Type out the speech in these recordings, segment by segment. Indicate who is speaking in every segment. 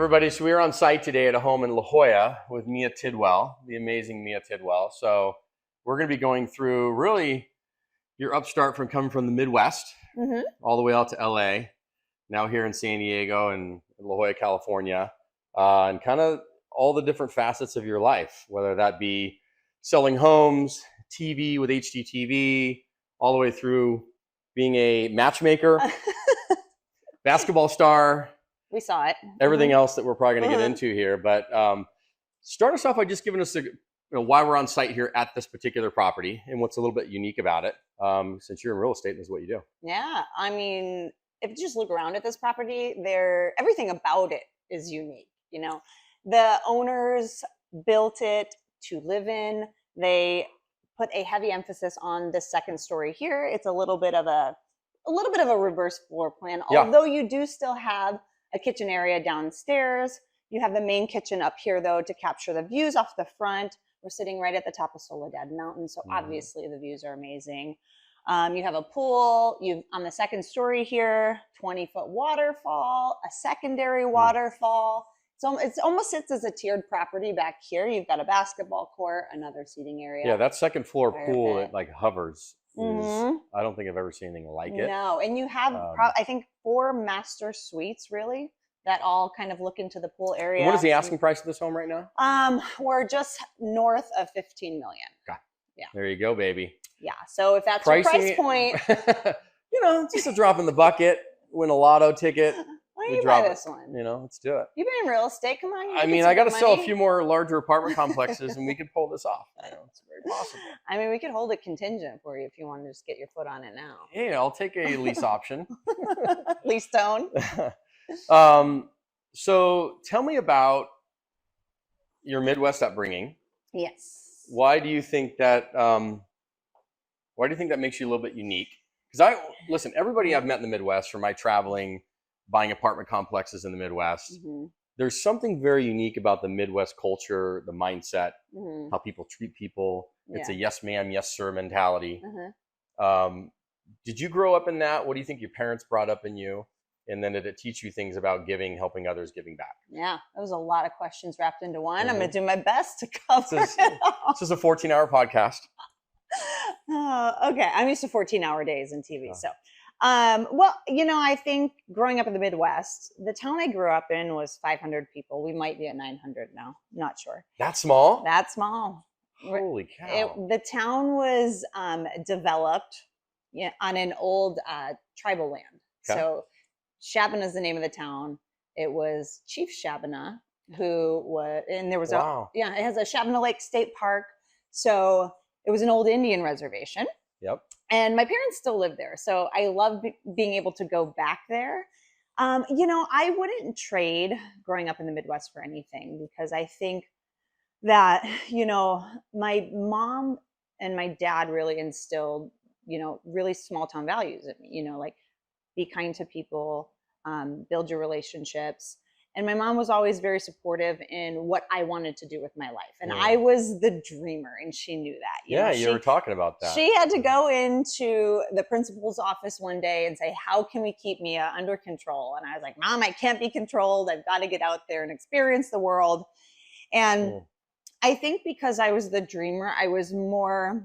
Speaker 1: Everybody, so we're on site today at a home in La Jolla with Mia Tidwell, the amazing Mia Tidwell. So we're going to be going through really your upstart from coming from the Midwest all the way out to LA, now here in San Diego and La Jolla, California, and kind of all the different facets of your life, whether that be selling homes, TV with HGTV, all the way through being a matchmaker, basketball star.
Speaker 2: We saw it.
Speaker 1: Everything else that we're probably going to get into here. But start us off by just giving us why we're on site here at this particular property and what's a little bit unique about it, since you're in real estate and this is what you do.
Speaker 2: Yeah, I mean, if you just look around at this property, everything about it is unique. You know, the owners built it to live in. They put a heavy emphasis on the second story here. It's a little bit of a reverse floor plan, although you do still have a kitchen area downstairs. You have the main kitchen up here, though, to capture the views off the front. We're sitting right at the top of Soledad Mountain, so obviously the views are amazing. You have a pool. On the second story here, 20-foot waterfall, a secondary waterfall. So it almost sits as a tiered property back here. You've got a basketball court, another seating area.
Speaker 1: Yeah, that second floor pool, it like hovers. I don't think I've ever seen anything like it.
Speaker 2: No, and you have I think 4 master suites really that all kind of look into the pool area.
Speaker 1: What is the asking price of this home right now?
Speaker 2: We're just north of 15 million.
Speaker 1: Okay.
Speaker 2: Yeah.
Speaker 1: There you go, baby.
Speaker 2: Yeah. So if that's your price point,
Speaker 1: it's just a drop in the bucket. Win a lotto ticket.
Speaker 2: Why don't you buy this one?
Speaker 1: Let's do it.
Speaker 2: You've been in real estate. Come on.
Speaker 1: I mean, I got to sell a few more larger apartment complexes and we could pull this off. It's very possible.
Speaker 2: I mean, we could hold it contingent for you if you want to just get your foot on it now.
Speaker 1: Yeah, I'll take a lease option.
Speaker 2: Lease tone.
Speaker 1: So tell me about your Midwest upbringing.
Speaker 2: Yes.
Speaker 1: Why do you think that makes you a little bit unique? Because listen, everybody I've met in the Midwest from my traveling, buying apartment complexes in the Midwest, there's something very unique about the Midwest culture, the mindset, how people treat people. It's a yes ma'am, yes sir mentality. Did you grow up in that? What do you think your parents brought up in you? And then did it teach you things about giving, helping others, giving back?
Speaker 2: Yeah, that was a lot of questions wrapped into one. I'm going to do my best to cover it all.
Speaker 1: This is a 14-hour podcast.
Speaker 2: Okay, I'm used to 14-hour days in TV. So, well, I think growing up in the Midwest, the town I grew up in was 500 people. We might be at 900 now. Not sure.
Speaker 1: That small?
Speaker 2: That small.
Speaker 1: Holy cow.
Speaker 2: The town was developed on an old tribal land. Okay. So Shabana is the name of the town. It was Chief Shabana who was, and there was it has a Shabana Lake State Park. So it was an old Indian reservation.
Speaker 1: Yep.
Speaker 2: And my parents still live there. So I love being able to go back there. I wouldn't trade growing up in the Midwest for anything because I think that, my mom and my dad really instilled, really small town values in me, like be kind to people, build your relationships. And my mom was always very supportive in what I wanted to do with my life. And I was the dreamer and she knew that.
Speaker 1: You were talking about that.
Speaker 2: She had to go into the principal's office one day and say, how can we keep Mia under control? And I was like, Mom, I can't be controlled. I've got to get out there and experience the world. And I think because I was the dreamer, I was more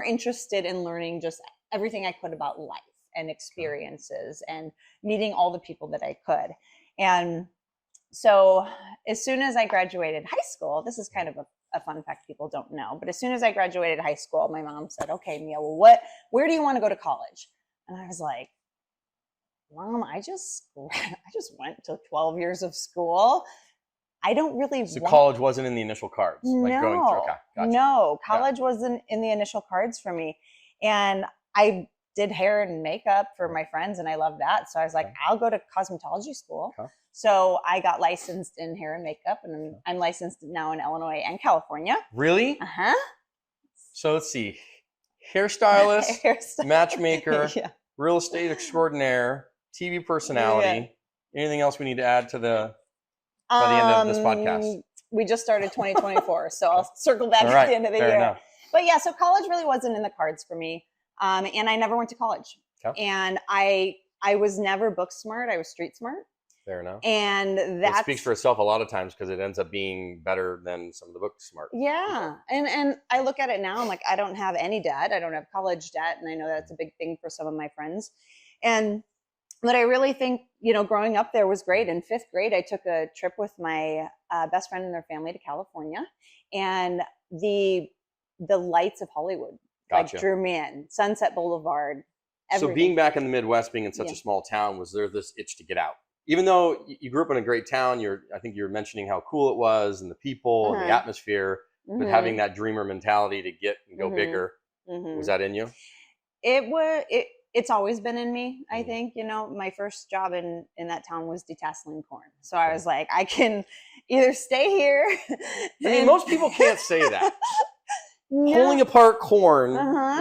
Speaker 2: interested in learning just everything I could about life and experiences and meeting all the people that I could. And so as soon as I graduated high school, this is kind of a fun fact people don't know, but as soon as I graduated high school, my mom said, okay, Mia, well, where do you want to go to college? And I was like, Mom, I just went to 12 years of school. I don't really
Speaker 1: So college wasn't in the initial cards?
Speaker 2: No,
Speaker 1: going through. Okay, gotcha.
Speaker 2: No, college wasn't in the initial cards for me. And I did hair and makeup for my friends and I loved that. So I was like, I'll go to cosmetology school. Okay. So I got licensed in hair and makeup and I'm licensed now in Illinois and California.
Speaker 1: Really? So let's see. Hairstylist, matchmaker, real estate extraordinaire, TV personality. Anything else we need to add to by the end of this podcast?
Speaker 2: We just started 2024. So I'll circle back at the end of the year.
Speaker 1: Enough.
Speaker 2: But yeah, so college really wasn't in the cards for me. And I never went to college. Okay. And I was never book smart. I was street smart.
Speaker 1: Fair enough.
Speaker 2: And
Speaker 1: It speaks for itself a lot of times because it ends up being better than some of the book smart.
Speaker 2: Yeah. And I look at it now, I'm like, I don't have any debt. I don't have college debt. And I know that's a big thing for some of my friends. But I really think, growing up there was great. In 5th grade, I took a trip with my best friend and their family to California, and the lights of Hollywood
Speaker 1: Gotcha.
Speaker 2: drew me in. Sunset Boulevard. Everything.
Speaker 1: So being back in the Midwest, being in such a small town, was there this itch to get out? Even though you grew up in a great town, I think you were mentioning how cool it was and the people and the atmosphere, but having that dreamer mentality to get and go bigger, was that in you?
Speaker 2: It's always been in me. I think, my first job in that town was detasseling corn. So I was like, I can either stay here.
Speaker 1: I mean, most people can't say that.
Speaker 2: No.
Speaker 1: Pulling apart corn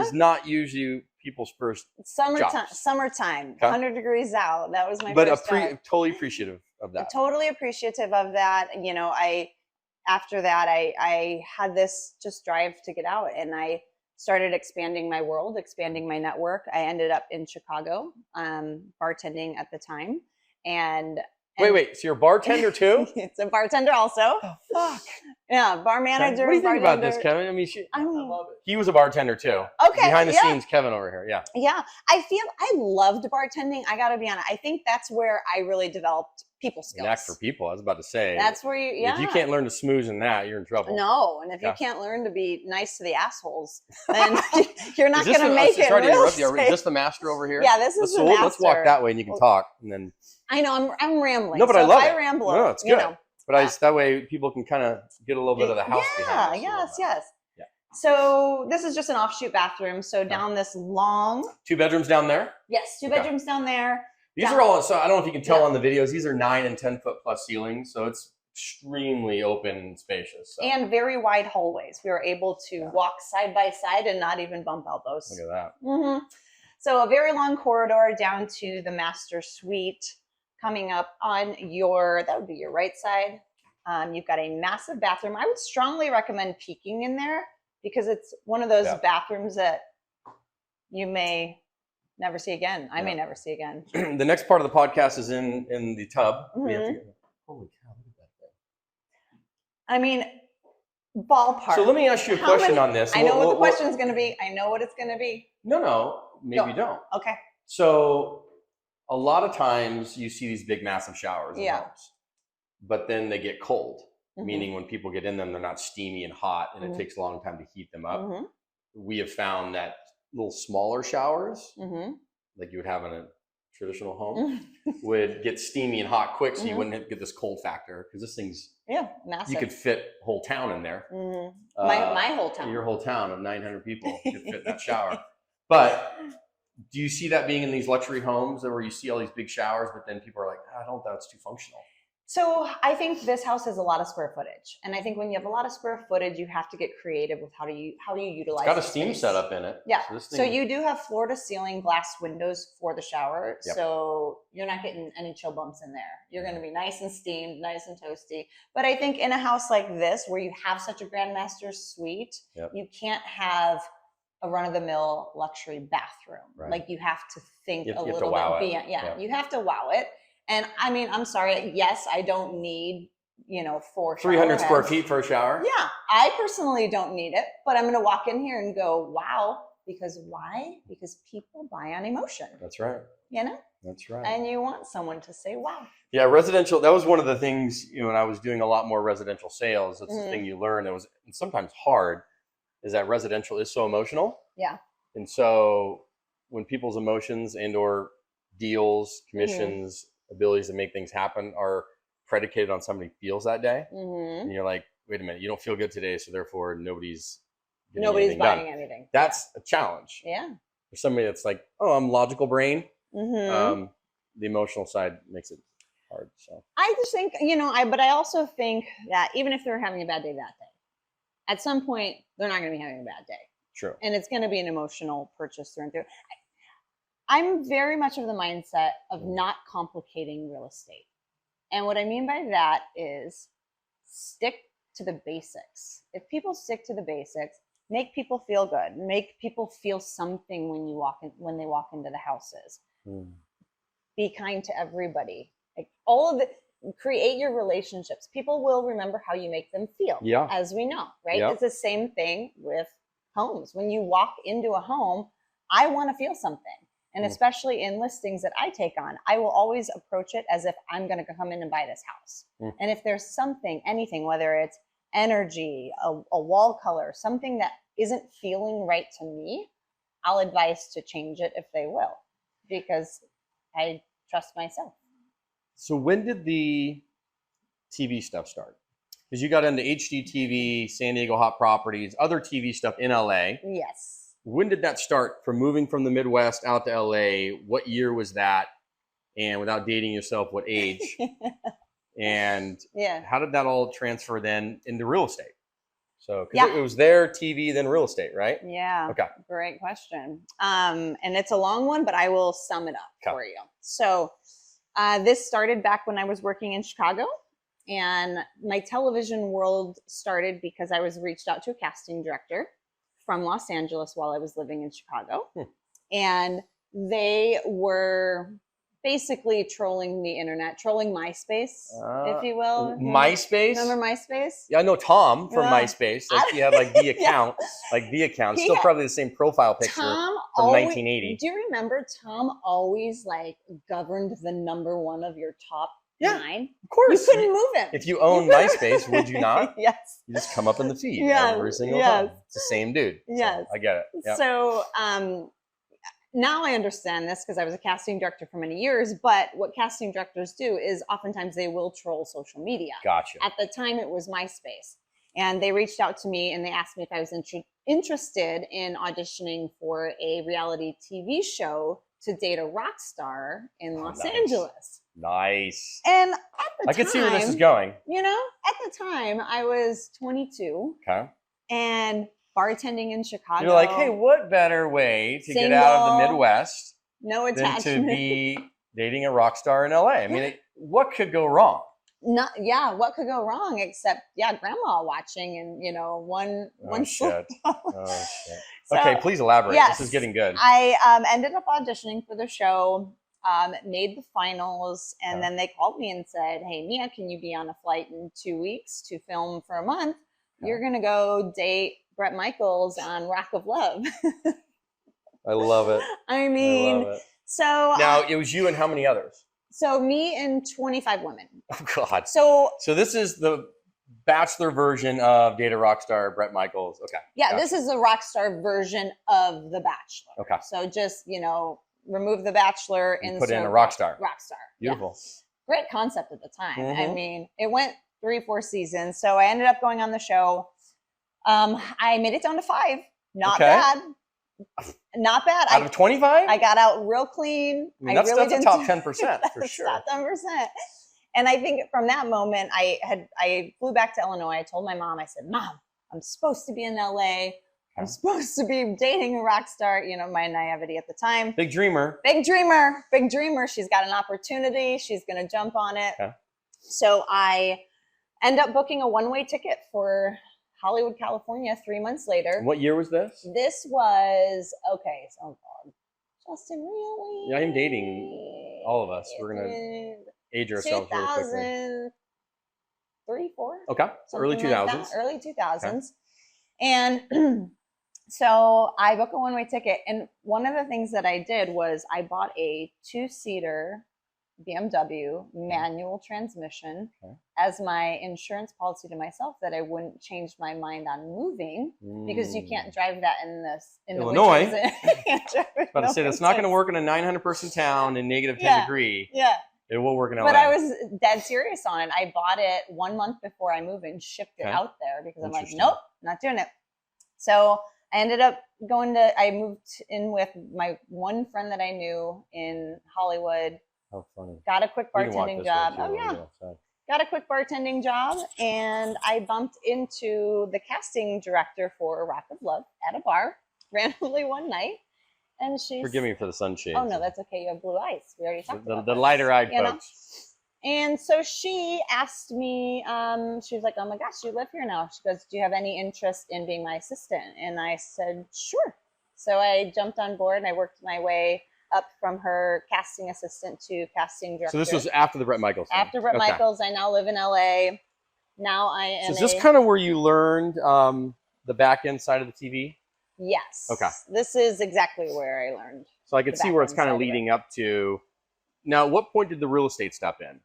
Speaker 1: is not usually people's first
Speaker 2: Summertime, 100 degrees out. That was my first job.
Speaker 1: Totally appreciative of that.
Speaker 2: Totally appreciative of that. After that, I had this just drive to get out, and I started expanding my world, expanding my network. I ended up in Chicago, bartending at the time. And
Speaker 1: wait, so you're a bartender too?
Speaker 2: It's a bartender also.
Speaker 1: Oh, fuck.
Speaker 2: Yeah, bar manager.
Speaker 1: What do you think about this, Kevin? I mean, I love it. He was a bartender too.
Speaker 2: Okay.
Speaker 1: Behind the scenes, Kevin over here. Yeah.
Speaker 2: Yeah. I loved bartending. I got to be honest. I think that's where I really developed people skills.
Speaker 1: Knack for people. I was about to say.
Speaker 2: That's where
Speaker 1: if you can't learn to smooze in that, you're in trouble.
Speaker 2: No. And if you can't learn to be nice to the assholes, then you're not going to make it.
Speaker 1: Sorry to interrupt you. Is this the master over here?
Speaker 2: Yeah, this is the master.
Speaker 1: Let's walk that way and you can talk. And then.
Speaker 2: I know I'm rambling.
Speaker 1: No, but I love it.
Speaker 2: I ramble.
Speaker 1: No, it's good. But that way people can kind of get a little bit of the house behind us.
Speaker 2: Yes. Yeah. So this is just an offshoot bathroom. So down this long.
Speaker 1: 2 bedrooms down there?
Speaker 2: Yes, 2 bedrooms down there.
Speaker 1: These are all, so I don't know if you can tell on the videos, these are 9 and 10 foot plus ceilings. So it's extremely open and spacious. So.
Speaker 2: And very wide hallways. We were able to walk side by side and not even bump elbows.
Speaker 1: Look at that.
Speaker 2: Mm-hmm. So a very long corridor down to the master suite. Coming up on that would be your right side. You've got a massive bathroom. I would strongly recommend peeking in there because it's one of those bathrooms that you may never see again. I may never see again.
Speaker 1: The next part of the podcast is in the tub. Holy cow, look at that thing.
Speaker 2: I mean, ballpark.
Speaker 1: So let me ask you a question on this.
Speaker 2: I know what the question is going to be. I know what it's going to be.
Speaker 1: No, maybe you don't.
Speaker 2: Okay.
Speaker 1: So a lot of times you see these big, massive showers in homes, but then they get cold, meaning when people get in them, they're not steamy and hot, and it takes a long time to heat them up. We have found that little smaller showers, like you would have in a traditional home, would get steamy and hot quick, so you wouldn't get this cold factor, because this thing's
Speaker 2: massive.
Speaker 1: You could fit a whole town in there.
Speaker 2: My whole town.
Speaker 1: Your whole town of 900 people could fit in that shower. But do you see that being in these luxury homes where you see all these big showers, but then people are like, I don't think that's too functional?
Speaker 2: So I think this house has a lot of square footage. And I think when you have a lot of square footage, you have to get creative with how do you utilize it.
Speaker 1: It's got a steam setup in it.
Speaker 2: Yeah. So you do have floor to ceiling glass windows for the shower. Yep. So you're not getting any chill bumps in there. You're going to be nice and steamed, nice and toasty. But I think in a house like this, where you have such a grandmaster suite, you can't have a run-of-the-mill luxury bathroom.
Speaker 1: Right.
Speaker 2: Like you have to think a little bit beyond.
Speaker 1: Yeah,
Speaker 2: you have to wow it. And I mean, I'm sorry. Yes, I don't need, 4
Speaker 1: 300 square feet for a shower.
Speaker 2: Yeah, I personally don't need it, but I'm going to walk in here and go, wow. Because why? Because people buy on emotion.
Speaker 1: That's right.
Speaker 2: That's right. And you want someone to say, wow.
Speaker 1: Yeah, residential. That was one of the things, when I was doing a lot more residential sales, that's the thing you learn. It was sometimes hard. Is that residential is so emotional.
Speaker 2: Yeah.
Speaker 1: And so when people's emotions and or deals, commissions, abilities to make things happen are predicated on somebody feels that day, and you're like, wait a minute, you don't feel good today, so therefore nobody's
Speaker 2: buying anything.
Speaker 1: That's a challenge.
Speaker 2: Yeah.
Speaker 1: For somebody that's like, oh, I'm logical brain. The emotional side makes it hard. So
Speaker 2: I just think, but I also think that even if they're having a bad day that day, at some point, they're not going to be having a bad day.
Speaker 1: True.
Speaker 2: And it's going to be an emotional purchase through and through. I'm very much of the mindset of not complicating real estate. And what I mean by that is stick to the basics. If people stick to the basics, make people feel good, make people feel something when they walk into the houses. Be kind to everybody. Like all of it, create your relationships. People will remember how you make them feel, as we know, right? It's the same thing with homes. When you walk into a home, I want to feel something. And especially in listings that I take on, I will always approach it as if I'm going to come in and buy this house. And if there's something, anything, whether it's energy, a wall color, something that isn't feeling right to me, I'll advise to change it if they will, because I trust myself.
Speaker 1: So when did the TV stuff start? Because you got into HGTV, San Diego Hot Properties, other TV stuff in LA.
Speaker 2: Yes.
Speaker 1: When did that start from moving from the Midwest out to LA? What year was that? And without dating yourself, what age? And how did that all transfer then into real estate? So it was there, TV, then real estate, right?
Speaker 2: Yeah.
Speaker 1: Okay.
Speaker 2: Great question. And it's a long one, but I will sum it up for you. So this started back when I was working in Chicago, and my television world started because I was reached out to a casting director from Los Angeles while I was living in Chicago. And they were basically trolling the internet, trolling MySpace, if you will.
Speaker 1: MySpace?
Speaker 2: Remember MySpace?
Speaker 1: Yeah, I know Tom from MySpace. Like he had like the account, Still probably the same profile picture from 1980.
Speaker 2: Do you remember Tom always like governed the #1 of your top 9?
Speaker 1: Of course.
Speaker 2: You couldn't move him.
Speaker 1: If you owned MySpace, would you not?
Speaker 2: Yes.
Speaker 1: You just come up in the feed every single time. It's the same dude.
Speaker 2: Yes.
Speaker 1: So I get it. Yep.
Speaker 2: So now I understand this because I was a casting director for many years, but what casting directors do is oftentimes they will troll social media.
Speaker 1: Gotcha.
Speaker 2: At the time it was MySpace. And they reached out to me and they asked me if I was interested in auditioning for a reality TV show to date a rock star in Los Angeles.
Speaker 1: Nice.
Speaker 2: And at the time,
Speaker 1: I can see where this is going.
Speaker 2: You know, at the time I was 22.
Speaker 1: Okay.
Speaker 2: And bartending in Chicago.
Speaker 1: You're like, hey, what better way to get out of the Midwest
Speaker 2: than
Speaker 1: to be dating a rock star in LA? I mean, what could go wrong?
Speaker 2: What could go wrong except grandma watching and one
Speaker 1: shit. Oh shit. Okay, please elaborate.
Speaker 2: Yes,
Speaker 1: this is getting good.
Speaker 2: I ended up auditioning for the show, made the finals, and then they called me and said, hey Mia, can you be on a flight in 2 weeks to film for a month? You're gonna go date Bret Michaels on Rock of Love.
Speaker 1: I love it.
Speaker 2: I mean, so
Speaker 1: now it was you and how many others?
Speaker 2: So me and 25 women.
Speaker 1: Oh God.
Speaker 2: So
Speaker 1: this is the Bachelor version of Date a Rock Star, Bret Michaels. Okay.
Speaker 2: Yeah, gotcha. This is the rock star version of The Bachelor.
Speaker 1: Okay.
Speaker 2: So just, remove The Bachelor and
Speaker 1: put in a rock star.
Speaker 2: Rock star.
Speaker 1: Beautiful.
Speaker 2: Yeah. Great concept at the time. I mean, it went 3-4 seasons. So I ended up going on the show. I made it down to 5. Not bad. Not bad.
Speaker 1: Out of 25?
Speaker 2: I got out real clean.
Speaker 1: I mean, that's a top 10% for sure.
Speaker 2: Top 10%. And I think from that moment, I flew back to Illinois. I told my mom, I said, Mom, I'm supposed to be in LA. I'm supposed to be dating a rock star. My naivety at the time.
Speaker 1: Big dreamer.
Speaker 2: Big dreamer. Big dreamer. She's got an opportunity. She's going to jump on it. Okay. So I end up booking a one-way ticket for Hollywood, California, 3 months later.
Speaker 1: What year was this?
Speaker 2: This was, Justin, really?
Speaker 1: Yeah, I'm dating all of us. We're going to age ourselves really quickly.
Speaker 2: 2003, 4?
Speaker 1: Okay. So early 2000s.
Speaker 2: Like early 2000s. Okay. And so I booked a one-way ticket. And one of the things that I did was I bought a 2-seater BMW manual transmission as my insurance policy to myself that I wouldn't change my mind on moving because you can't drive that in
Speaker 1: Illinois. But I say that's not going to work in a 900-person town in negative 10 degree.
Speaker 2: Yeah.
Speaker 1: It will work in LA.
Speaker 2: But I was dead serious on it. I bought it 1 month before I moved and shipped it out there because I'm like, nope, not doing it. So I ended up I moved in with my one friend that I knew in Hollywood.
Speaker 1: How funny.
Speaker 2: Got a quick bartending job. Oh, yeah. Got a quick bartending job. And I bumped into the casting director for Rock of Love at a bar randomly one night. And she's...
Speaker 1: Forgive me for the sunshade.
Speaker 2: Oh, no, that's okay. You have blue eyes. We already talked about
Speaker 1: the lighter-eyed folks.
Speaker 2: And so she asked me, she was like, oh my gosh, you live here now. She goes, do you have any interest in being my assistant? And I said, sure. So I jumped on board and I worked my way up from her casting assistant to casting director.
Speaker 1: So this was after the Bret Michaels thing.
Speaker 2: After Bret Michaels. I now live in LA. Now I am.
Speaker 1: So is this kind of where you learned the back end side of the TV?
Speaker 2: Yes.
Speaker 1: Okay.
Speaker 2: This is exactly where I learned.
Speaker 1: So I could see where it's kind of leading up to. Now, at what point did the real estate step in?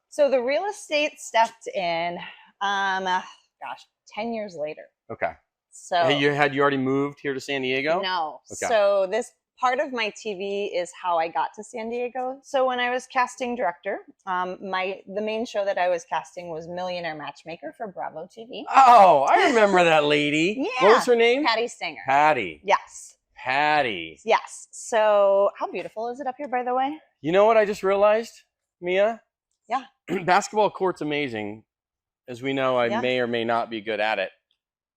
Speaker 2: So the real estate stepped in, 10 years later.
Speaker 1: Okay.
Speaker 2: So
Speaker 1: Hey, you already moved here to San Diego?
Speaker 2: No.
Speaker 1: Okay.
Speaker 2: So this part of my TV is how I got to San Diego. So when I was casting director, the main show that I was casting was Millionaire Matchmaker for Bravo TV.
Speaker 1: Oh, I remember that lady.
Speaker 2: Yeah.
Speaker 1: What was her name?
Speaker 2: Patty Stanger.
Speaker 1: Patty.
Speaker 2: Yes.
Speaker 1: Patty.
Speaker 2: Yes. So how beautiful is it up here, by the way?
Speaker 1: You know what I just realized, Mia?
Speaker 2: Yeah.
Speaker 1: Basketball court's amazing. As we know, I may or may not be good at it.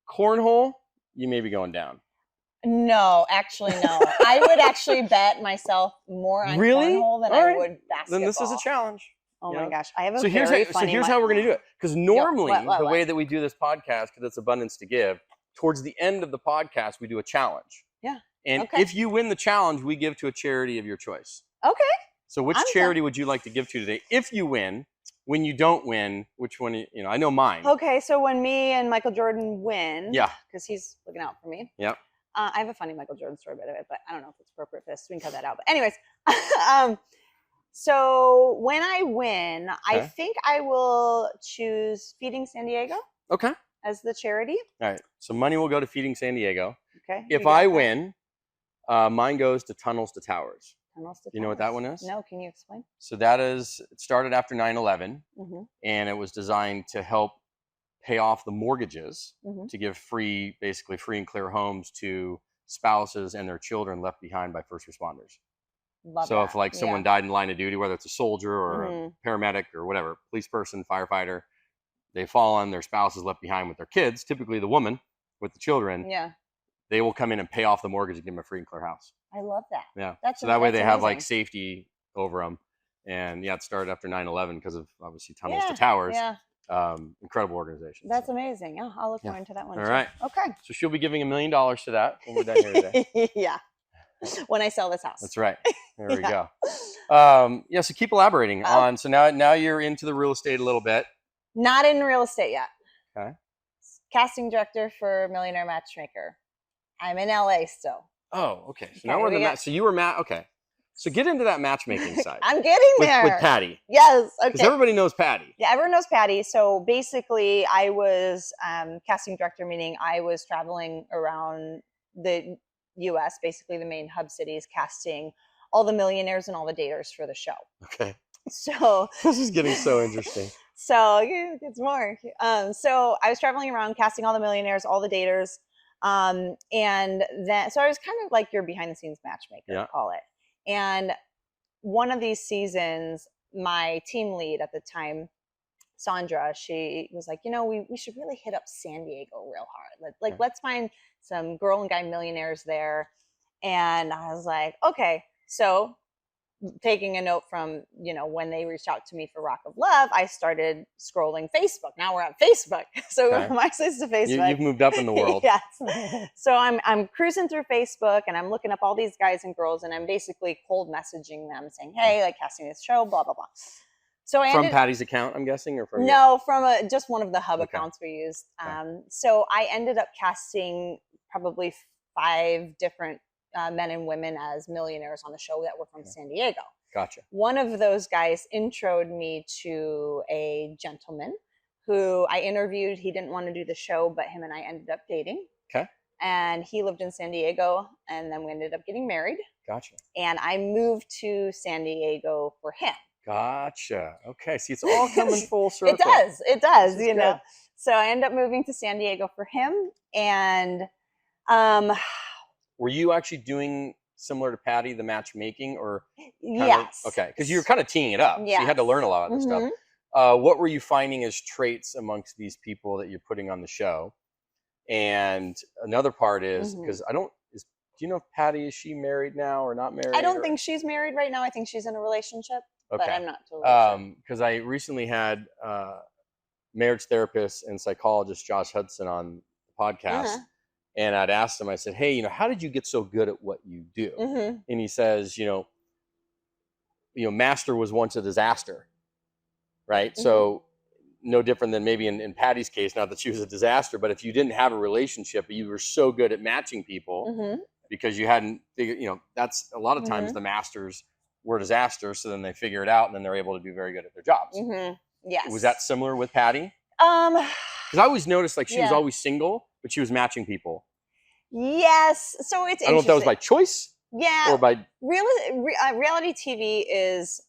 Speaker 1: Cornhole, you may be going down.
Speaker 2: No, actually, no. I would actually bet myself more on cornhole than I would basketball.
Speaker 1: Then this is a challenge.
Speaker 2: Oh my gosh, I have a
Speaker 1: so here's how we're gonna do it. Because normally
Speaker 2: what?
Speaker 1: way that we do this podcast, because it's Abundance to Give, towards the end of the podcast we do a challenge.
Speaker 2: Yeah.
Speaker 1: And if you win the challenge, we give to a charity of your choice.
Speaker 2: Okay.
Speaker 1: So which charity would you like to give to today? If you win. When you don't win, which one? I know mine.
Speaker 2: Okay, so when me and Michael Jordan win, because he's looking out for me.
Speaker 1: Yep.
Speaker 2: I have a funny Michael Jordan story by the way, but I don't know if it's appropriate for this. We can cut that out. But anyways, so when I win, I think I will choose Feeding San Diego.
Speaker 1: Okay.
Speaker 2: As the charity.
Speaker 1: All right. So money will go to Feeding San Diego.
Speaker 2: Okay.
Speaker 1: If I win, mine goes to Tunnels to Towers. You know what that one is?
Speaker 2: No, can you explain?
Speaker 1: So it started after 9/11, and it was designed to help pay off the mortgages to give basically free and clear homes to spouses and their children left behind by first responders. So if someone died in line of duty, whether it's a soldier or a paramedic or whatever, police person, firefighter, they've fallen, their spouse is left behind with their kids, typically the woman with the children.
Speaker 2: Yeah.
Speaker 1: They will come in and pay off the mortgage and give them a free and clear house.
Speaker 2: I love that.
Speaker 1: Yeah.
Speaker 2: So
Speaker 1: that way they have safety over them. And it started after 9/11 because of obviously Tunnels to Towers.
Speaker 2: Yeah.
Speaker 1: Incredible organization.
Speaker 2: That's amazing. Yeah, I'll look more into that one.
Speaker 1: All right.
Speaker 2: Okay.
Speaker 1: So she'll be giving $1 million to that when we're done here today.
Speaker 2: Yeah. When I sell this house.
Speaker 1: That's right. There we go. So keep elaborating on. So now you're into the real estate a little bit.
Speaker 2: Not in real estate yet.
Speaker 1: Okay.
Speaker 2: Casting director for Millionaire Matchmaker. I'm in LA still.
Speaker 1: Oh, okay. So now we're so you were okay. So get into that matchmaking side.
Speaker 2: I'm getting there.
Speaker 1: With Patty.
Speaker 2: Yes. Okay.
Speaker 1: Because everybody knows Patty.
Speaker 2: Yeah, everyone knows Patty. So basically, I was casting director, meaning I was traveling around the U.S., basically the main hub cities, casting all the millionaires and all the daters for the show.
Speaker 1: Okay.
Speaker 2: So
Speaker 1: this is getting so interesting.
Speaker 2: So it's more. So I was traveling around casting all the millionaires, all the daters. And then, so I was kind of like your behind the scenes matchmaker, call it. And one of these seasons, my team lead at the time, Sandra, she was like, we should really hit up San Diego real hard. Let's find some girl and guy millionaires there. And I was like, okay. So taking a note from, when they reached out to me for Rock of Love, I started scrolling Facebook. Now we're on Facebook. So MySpace to Facebook.
Speaker 1: You've moved up in the world.
Speaker 2: Yes. So I'm cruising through Facebook and I'm looking up all these guys and girls and I'm basically cold messaging them saying, hey, casting this show, blah, blah, blah. So I
Speaker 1: from Patty's account, I'm guessing, or from
Speaker 2: from just one of the hub accounts we used. So I ended up casting probably 5 different men and women as millionaires on the show that were from San Diego.
Speaker 1: Gotcha.
Speaker 2: One of those guys introed me to a gentleman who I interviewed. He didn't want to do the show, but him and I ended up dating.
Speaker 1: Okay.
Speaker 2: And he lived in San Diego, and then we ended up getting married.
Speaker 1: Gotcha.
Speaker 2: And I moved to San Diego for him.
Speaker 1: Gotcha. Okay. See, it's all coming full circle.
Speaker 2: It does, Good. So I ended up moving to San Diego for him. And
Speaker 1: were you actually doing similar to Patty, the matchmaking, or
Speaker 2: yes?
Speaker 1: Okay, because you were kind of teeing it up, so you had to learn a lot of this stuff. What were you finding as traits amongst these people that you're putting on the show? And another part is because do you know if Patty, is she married now or not married?
Speaker 2: I don't think she's married right now. I think she's in a relationship, but I'm not totally sure.
Speaker 1: Because I recently had marriage therapist and psychologist Josh Hudson on the podcast. And I'd asked him, I said, hey, how did you get so good at what you do? And he says, master was once a disaster, right? So no different than maybe in Patty's case, not that she was a disaster, but if you didn't have a relationship, but you were so good at matching people because you hadn't figured, that's a lot of times the masters were disasters. So then they figure it out and then they're able to be very good at their jobs.
Speaker 2: Yes.
Speaker 1: Was that similar with Patty? Because I always noticed like she was always single, but she was matching people.
Speaker 2: Yes. So it's
Speaker 1: I don't know if that was by choice.
Speaker 2: Yeah.
Speaker 1: Or by
Speaker 2: reality TV is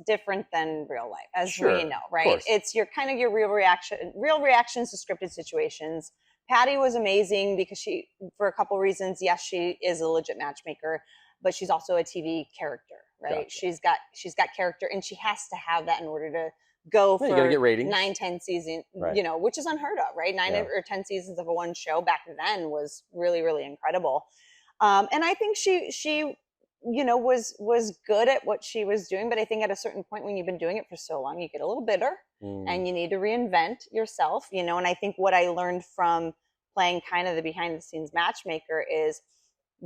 Speaker 2: different than real life, as we know, right? It's your kind of your real reactions to scripted situations. Patty was amazing because she, for a couple reasons, yes, she is a legit matchmaker, but she's also a TV character, right? Gotcha. She's got character, and she has to have that in order to go for
Speaker 1: you gotta get ratings.
Speaker 2: 9-10 seasons, which is unheard of, right? 9 or 10 seasons of one show back then was really, really incredible. And I think she was good at what she was doing, but I think at a certain point when you've been doing it for so long, you get a little bitter and you need to reinvent yourself, and I think what I learned from playing kind of the behind the scenes matchmaker is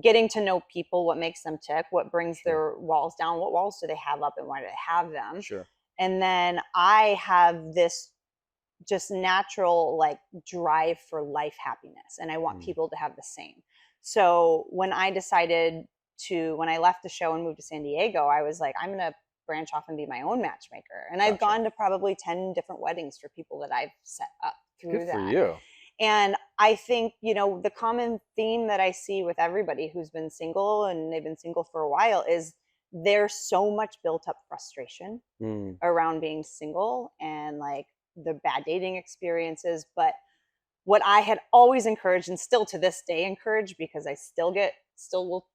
Speaker 2: getting to know people, what makes them tick, what brings their walls down, what walls do they have up and why do they have them. And then I have this just natural like drive for life happiness, and I want people to have the same. So when I left the show and moved to San Diego, I was like, I'm going to branch off and be my own matchmaker. And I've gone to probably 10 different weddings for people that I've set up through that. Good for you. And I think, the common theme that I see with everybody who's been single and they've been single for a while is there's so much built up frustration around being single and like the bad dating experiences. But what I had always encouraged, and still to this day encourage, because I still will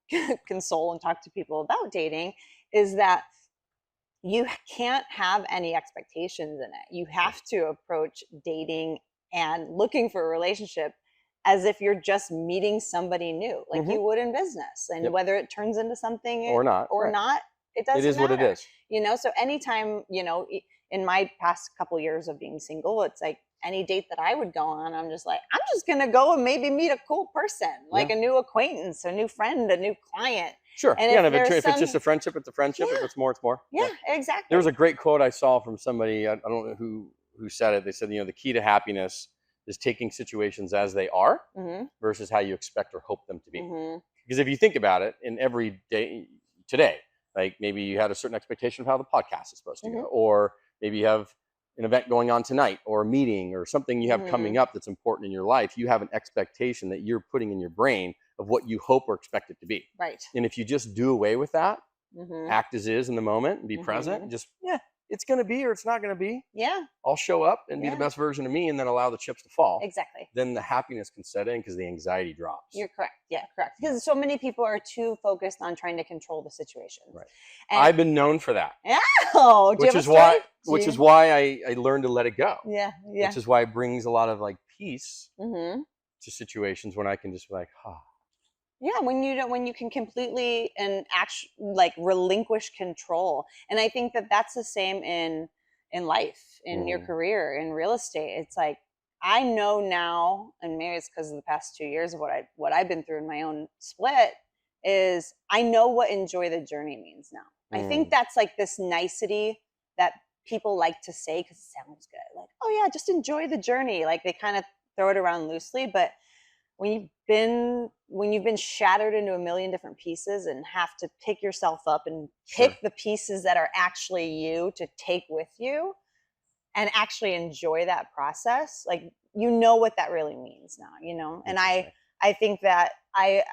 Speaker 2: console and talk to people about dating, is that you can't have any expectations in it. You have to approach dating and looking for a relationship as if you're just meeting somebody new, like you would in business. And whether it turns into something or not, it doesn't matter. It is what it is. So anytime, in my past couple years of being single, it's like any date that I would go on, I'm just going to go and maybe meet a cool person, like a new acquaintance, a new friend, a new client. Sure. And
Speaker 1: if it's just a friendship, it's a friendship. If it's more, it's more.
Speaker 2: Yeah, exactly.
Speaker 1: There was a great quote I saw from somebody, I don't know who said it. They said, the key to happiness is taking situations as they are versus how you expect or hope them to be. Because if you think about it, in every day today, like maybe you had a certain expectation of how the podcast is supposed to go, or maybe you have an event going on tonight or a meeting or something you have coming up that's important in your life. You have an expectation that you're putting in your brain of what you hope or expect it to be.
Speaker 2: Right.
Speaker 1: And if you just do away with that, act as is in the moment and be present, and just, it's going to be or it's not going to be.
Speaker 2: Yeah.
Speaker 1: I'll show up and be the best version of me and then allow the chips to fall.
Speaker 2: Exactly.
Speaker 1: Then the happiness can set in because the anxiety drops.
Speaker 2: You're correct. Yeah, correct. Because so many people are too focused on trying to control the situation.
Speaker 1: Right. And I've been known for that.
Speaker 2: Oh,
Speaker 1: which is why I learned to let it go.
Speaker 2: Yeah. Yeah.
Speaker 1: Which is why it brings a lot of like peace to situations when I can just be like,
Speaker 2: Yeah, when you can completely and actually like relinquish control. And I think that that's the same in life, in your career, in real estate. It's like, I know now, and maybe it's because of the past 2 years of what I've been through in my own split, is I know what enjoy the journey means now. I think that's like this nicety that people like to say because it sounds good. Like, oh yeah, just enjoy the journey. Like they kind of throw it around loosely, but when you've been shattered into a million different pieces and have to pick yourself up and pick the pieces that are actually you to take with you and actually enjoy that process, like, what that really means now, and I think that I've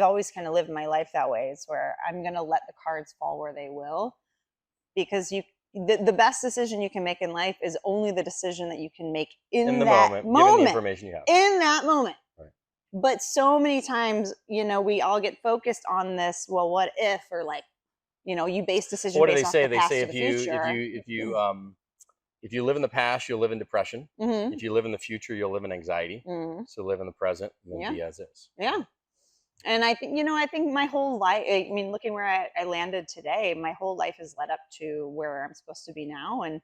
Speaker 2: always kind of lived my life that way. It's where I'm going to let the cards fall where they will, because the best decision you can make in life is only the decision that you can make in that moment,
Speaker 1: given the information you have.
Speaker 2: In that moment.
Speaker 1: Right.
Speaker 2: But so many times, we all get focused on this, well, what if, or like, you base decisions
Speaker 1: what do
Speaker 2: based
Speaker 1: they
Speaker 2: off
Speaker 1: say?
Speaker 2: the
Speaker 1: They
Speaker 2: past
Speaker 1: say
Speaker 2: to the future.
Speaker 1: if you live in the past, you'll live in depression. If you live in the future, you'll live in anxiety. So live in the present and then be as is.
Speaker 2: Yeah. And I think, I think my whole life, I mean, looking where I landed today, my whole life has led up to where I'm supposed to be now. And,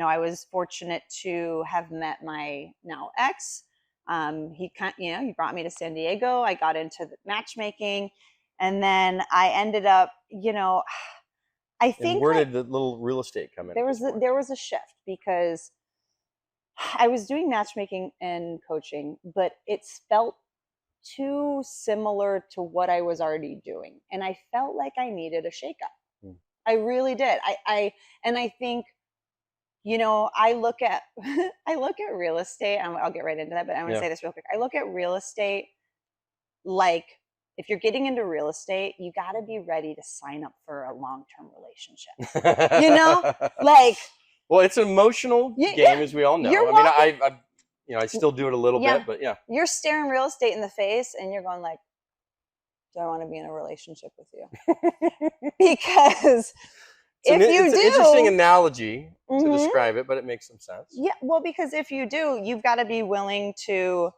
Speaker 2: I was fortunate to have met my now ex He brought me to San Diego. I got into the matchmaking, and then I ended up, I think.
Speaker 1: And where did the little real estate come in?
Speaker 2: There was a shift because I was doing matchmaking and coaching, but it felt too similar to what I was already doing, and I felt like I needed a shakeup. I really did. I think, I look at real estate. I'll get right into that, but I want to say this real quick. I look at real estate like, if you're getting into real estate, you got to be ready to sign up for a long-term relationship. Like,
Speaker 1: well, it's an emotional game, as we all know. I still do it a little bit, but yeah.
Speaker 2: You're staring real estate in the face and you're going like, do I want to be in a relationship with you? Because it's an
Speaker 1: interesting analogy to describe it, but it makes some sense.
Speaker 2: Yeah, well, because if you do, you've got to be willing to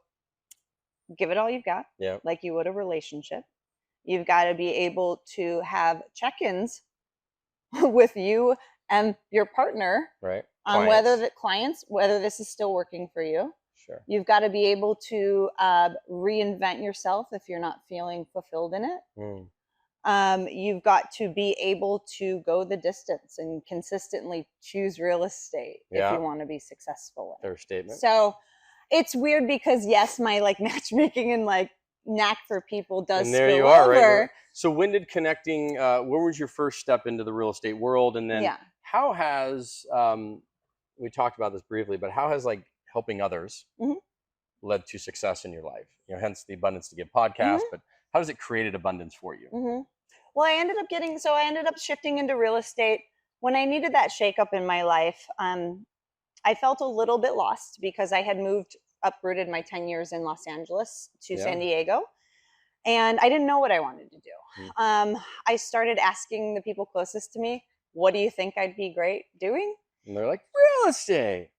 Speaker 2: give it all you've got, like you would a relationship. You've got to be able to have check-ins with you and your partner,
Speaker 1: right?
Speaker 2: On whether this is still working for you.
Speaker 1: Sure.
Speaker 2: You've got to be able to reinvent yourself if you're not feeling fulfilled in it. You've got to be able to go the distance and consistently choose real estate if you want to be successful.
Speaker 1: Fair statement.
Speaker 2: So it's weird because my matchmaking and knack for people does.
Speaker 1: And there
Speaker 2: spill
Speaker 1: you are,
Speaker 2: over.
Speaker 1: Right? So when did connecting? Where was your first step into the real estate world, and then how has we talked about this briefly, but how has helping others led to success in your life? Hence the Abundance2Give podcast. But how has it created abundance for you?
Speaker 2: Well, I ended up shifting into real estate when I needed that shakeup in my life. I felt a little bit lost because I had uprooted my 10 years in Los Angeles to San Diego, and I didn't know what I wanted to do. I started asking the people closest to me, what do you think I'd be great doing?
Speaker 1: And they're like, real estate.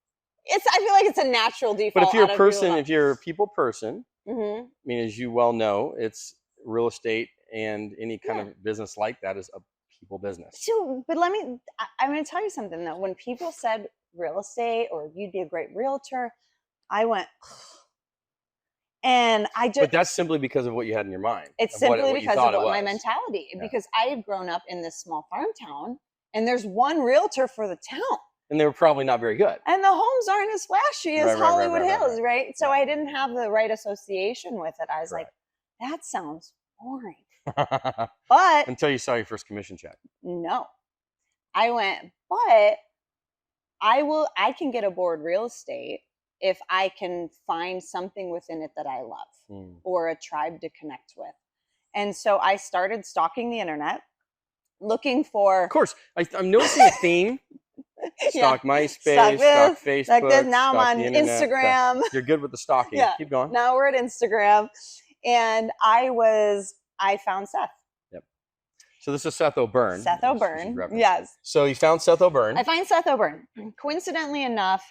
Speaker 2: I feel like it's a natural default.
Speaker 1: But if you're a people person, I mean, as you well know, it's real estate and any kind of business like that is a people business.
Speaker 2: So, but I'm going to tell you something though. When people said real estate or you'd be a great realtor, I went, and but
Speaker 1: that's simply because of what you had in your mind.
Speaker 2: It's simply because of my mentality, because I had grown up in this small farm town and there's one realtor for the town.
Speaker 1: And they were probably not very good.
Speaker 2: And the homes aren't as flashy as Hollywood Hills, right? So I didn't have the right association with it. I was like, that sounds boring. But
Speaker 1: until you saw your first commission check.
Speaker 2: No. I went, but I can get aboard real estate if I can find something within it that I love or a tribe to connect with. And so I started stalking the internet, looking for...
Speaker 1: Of course. I'm noticing a theme. Stalk MySpace, stalk Facebook.
Speaker 2: Now I'm on Instagram.
Speaker 1: You're good with the stalking. Keep going.
Speaker 2: Now we're at Instagram. And I found Seth. Yep.
Speaker 1: So this is Seth O'Byrne.
Speaker 2: Seth O'Byrne. Yes.
Speaker 1: So you found Seth O'Byrne.
Speaker 2: I find Seth O'Byrne. Coincidentally enough,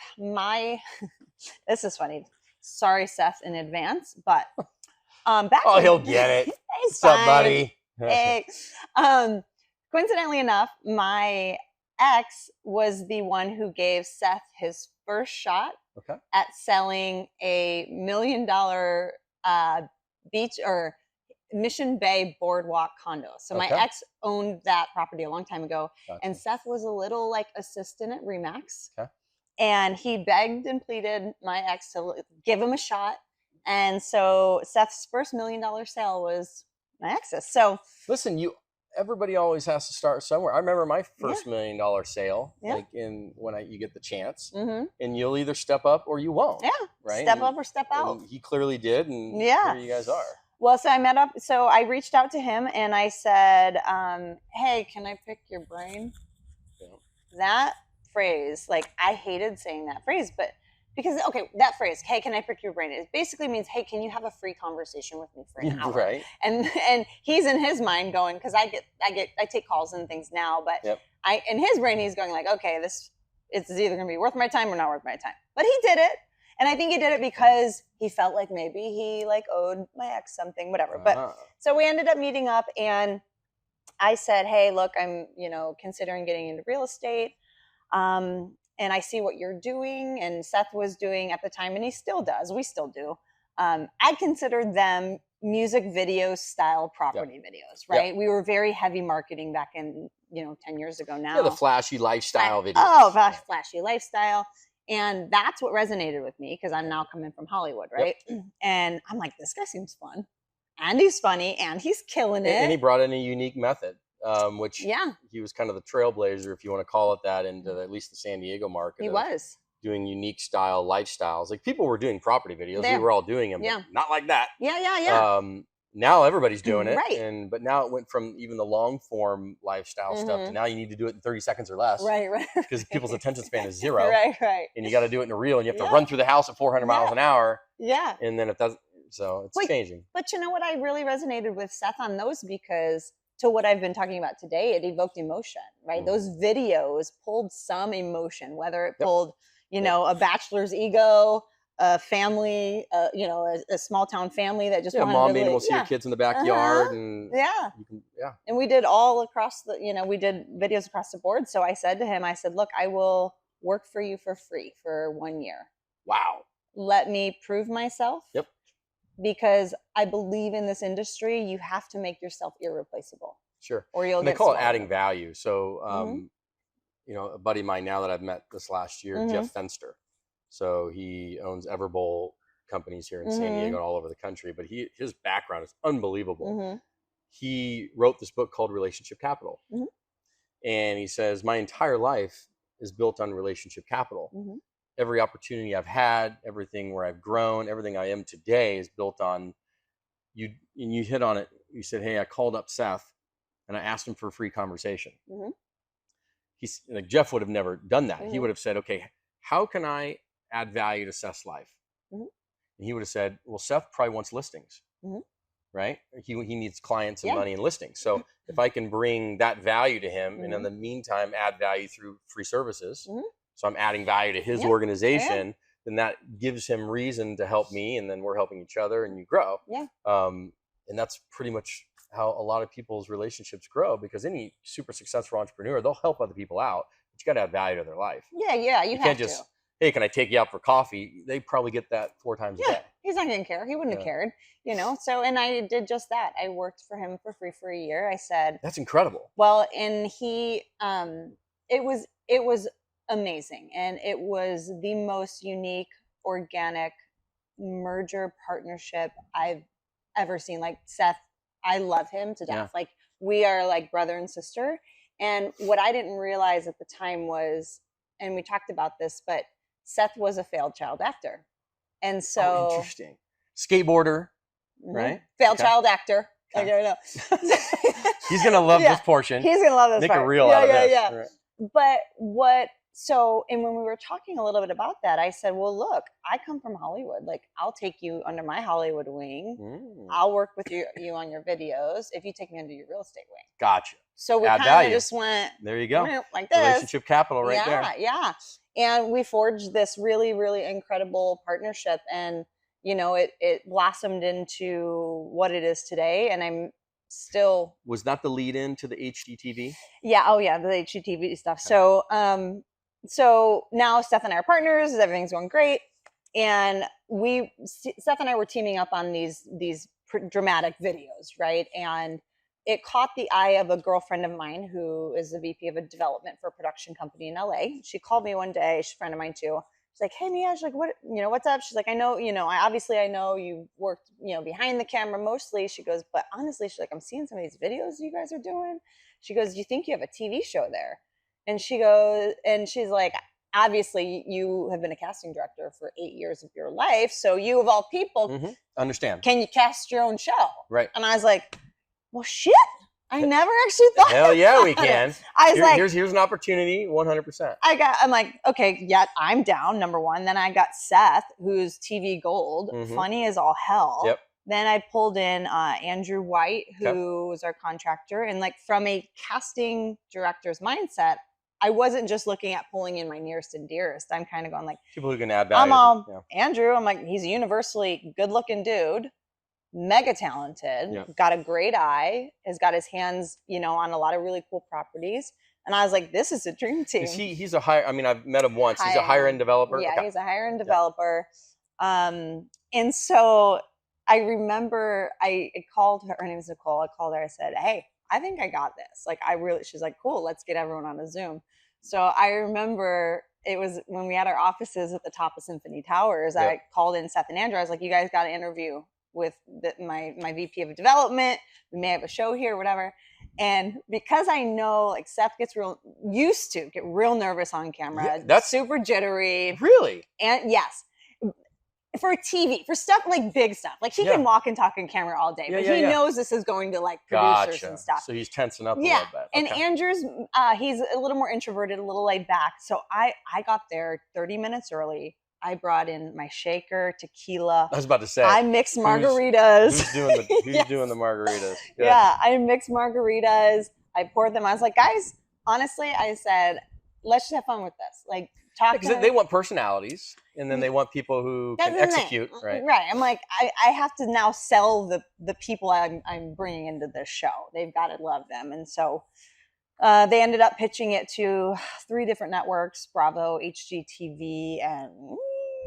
Speaker 2: this is funny. Sorry, Seth, in advance, but back.
Speaker 1: Oh, he'll get it. What's up, buddy?
Speaker 2: Hey. Coincidentally enough, my ex was the one who gave Seth his first shot at selling a $1 million beach or Mission Bay boardwalk condo. So my ex owned that property a long time ago, and Seth was a little assistant at Remax. And he begged and pleaded my ex to give him a shot. And so Seth's first $1 million sale was my ex's. So listen,
Speaker 1: everybody always has to start somewhere. I remember my first $1 million sale, when you get the chance, and you'll either step up or you won't. Yeah, right.
Speaker 2: Step up or step out.
Speaker 1: And he clearly did, and here you guys are.
Speaker 2: Well, so I reached out to him and I said, "Hey, can I pick your brain?" Yeah. That phrase, I hated saying that phrase, but. Because that phrase, "Hey, can I pick your brain?" It basically means, "Hey, can you have a free conversation with me for an hour?" Right. And he's in his mind going, because I take calls and things now, but in his brain he's going "Okay, it's either going to be worth my time or not worth my time." But he did it, and I think he did it because he felt like maybe he owed my ex something, whatever. But so we ended up meeting up, and I said, "Hey, look, I'm considering getting into real estate. and I see what you're doing, and Seth was doing at the time, and he still does. We still do. I consider them music video style property videos, right? We were very heavy marketing back in, 10 years ago now.
Speaker 1: Yeah, the flashy lifestyle videos.
Speaker 2: Oh, flashy lifestyle. And that's what resonated with me because I'm now coming from Hollywood, right? And I'm like, this guy seems fun. And he's funny and he's killing it.
Speaker 1: And he brought in a unique method, which he was kind of the trailblazer, if you want to call it that, into at least the San Diego market.
Speaker 2: He was.
Speaker 1: Doing unique style lifestyles. Like people were doing property videos. We were all doing them, but not like that.
Speaker 2: Yeah.
Speaker 1: Now everybody's doing it.
Speaker 2: Right.
Speaker 1: But now it went from even the long form lifestyle stuff to now you need to do it in 30 seconds or less.
Speaker 2: Right.
Speaker 1: Because people's attention span is 0.
Speaker 2: Right.
Speaker 1: And you got to do it in a reel and you have to run through the house at 400 miles an hour.
Speaker 2: Yeah.
Speaker 1: And then so it's changing.
Speaker 2: But you know what? I really resonated with Seth on those because to what I've been talking about today, it evoked emotion, right? Those videos pulled some emotion, whether it pulled, a bachelor's ego, a family, a small town family that just wanted
Speaker 1: mom
Speaker 2: to
Speaker 1: being able to see your kids in the backyard and
Speaker 2: and we did all across we did videos across the board. So I said to him, look, I will work for you for free for 1 year.
Speaker 1: Wow.
Speaker 2: Let me prove myself.
Speaker 1: Yep.
Speaker 2: Because I believe in this industry, you have to make yourself irreplaceable.
Speaker 1: Sure.
Speaker 2: Or you'll
Speaker 1: and
Speaker 2: get
Speaker 1: they call it
Speaker 2: swallowed.
Speaker 1: adding value. So a buddy of mine now that I've met this last year, Jeff Fenster. So he owns Everbowl companies here in San Diego and all over the country, but his background is unbelievable. He wrote this book called Relationship Capital. And he says, my entire life is built on relationship capital. Every opportunity I've had, everything where I've grown, everything I am today is built on you. And you hit on it. You said, hey, I called up Seth and I asked him for a free conversation. He's like, Jeff would have never done that. He would have said, okay, how can I add value to Seth's life? And he would have said, well, Seth probably wants listings, right? He needs clients and money and listings. So if I can bring that value to him and in the meantime, add value through free services. So I'm adding value to his organization, then that gives him reason to help me. And then we're helping each other and you grow. And that's pretty much how a lot of people's relationships grow, because any super successful entrepreneur, they'll help other people out, but you got to add value to their life.
Speaker 2: You
Speaker 1: can't just, hey, can I take you out for coffee? They probably get that 4 times a day.
Speaker 2: He's not going to care. He wouldn't have cared, So, and I did just that. I worked for him for free for a year. I said,
Speaker 1: that's incredible.
Speaker 2: Well, and he, it was amazing. And it was the most unique, organic merger partnership I've ever seen. Like Seth, I love him to death. Like we are like brother and sister. And what I didn't realize at the time was, and we talked about this, but Seth was a failed child actor. And so
Speaker 1: interesting. Skateboarder, right?
Speaker 2: Failed child actor.
Speaker 1: Okay.
Speaker 2: I don't know.
Speaker 1: He's going to love this portion.
Speaker 2: He's going to love this
Speaker 1: Make
Speaker 2: part.
Speaker 1: a reel out of this. Right.
Speaker 2: But and when we were talking a little bit about that, I said, well, look, I come from Hollywood. Like, I'll take you under my Hollywood wing. I'll work with you on your videos if you take me under your real estate wing.
Speaker 1: Gotcha.
Speaker 2: So we kind of just went,
Speaker 1: there you go.
Speaker 2: Like this.
Speaker 1: Relationship capital right there.
Speaker 2: Yeah. And we forged this really, really incredible partnership. And, it blossomed into what it is today. And I'm still.
Speaker 1: Was that the lead in to the HGTV?
Speaker 2: Yeah. Oh, yeah. The HGTV stuff. Okay. So now Seth and I are partners. Everything's going great. And Seth and I were teaming up on these dramatic videos, right? And it caught the eye of a girlfriend of mine who is the VP of a development for a production company in LA. She called me one day. She's a friend of mine too. She's like, hey, Mia, she's like, what's up? She's like, I know you worked, behind the camera mostly. She goes, but honestly, she's like, I'm seeing some of these videos you guys are doing. She goes, you think you have a TV show there? And she goes, and she's like, obviously you have been a casting director for 8 years of your life. So you of all people,
Speaker 1: understand.
Speaker 2: Can you cast your own show?
Speaker 1: Right.
Speaker 2: And I was like, well, shit, I never actually thought.
Speaker 1: Hell yeah, we can.
Speaker 2: I was
Speaker 1: here's an opportunity, 100%.
Speaker 2: I'm like, okay, yeah, I'm down, number one. Then I got Seth, who's TV gold, funny as all hell.
Speaker 1: Yep.
Speaker 2: Then I pulled in Andrew White, who was our contractor. And like from a casting director's mindset, I wasn't just looking at pulling in my nearest and dearest. I'm kind of going like,
Speaker 1: people who can add value.
Speaker 2: Andrew, I'm like, he's a universally good looking dude, mega talented, got a great eye, has got his hands, on a lot of really cool properties. And I was like, this is a dream team.
Speaker 1: He's a higher, I mean, I've met him once. He's a higher end developer.
Speaker 2: Yeah,
Speaker 1: Okay.
Speaker 2: he's a higher end developer. And so I remember I called her name is Nicole. I called her, I said, hey, I think I got this. Like, she's like, cool, let's get everyone on a Zoom. So I remember it was when we had our offices at the top of Symphony Towers. I called in Seth and Andrew. I was like, you guys got to interview with my VP of development. We may have a show here, whatever. And because I know, like, Seth gets get real nervous on camera.
Speaker 1: Yeah, that's
Speaker 2: super jittery.
Speaker 1: Really?
Speaker 2: And yes, for TV, for stuff like big stuff. Like, he can walk and talk on camera all day, but he knows this is going to, like, producers and stuff.
Speaker 1: So he's tensing up a little bit.
Speaker 2: And Andrew's, he's a little more introverted, a little laid back. So I got there 30 minutes early. I brought in my shaker, tequila.
Speaker 1: I was about to say.
Speaker 2: I mixed margaritas.
Speaker 1: Who's doing the margaritas? Good.
Speaker 2: Yeah, I mixed margaritas. I poured them. I was like, guys, honestly, I said, let's just have fun with this. Like, talk.
Speaker 1: Because they want personalities, and then they want people who can execute. Right.
Speaker 2: Right. I'm like, I have to now sell the people I'm bringing into this show. They've got to love them. And so they ended up pitching it to 3 different networks: Bravo, HGTV, and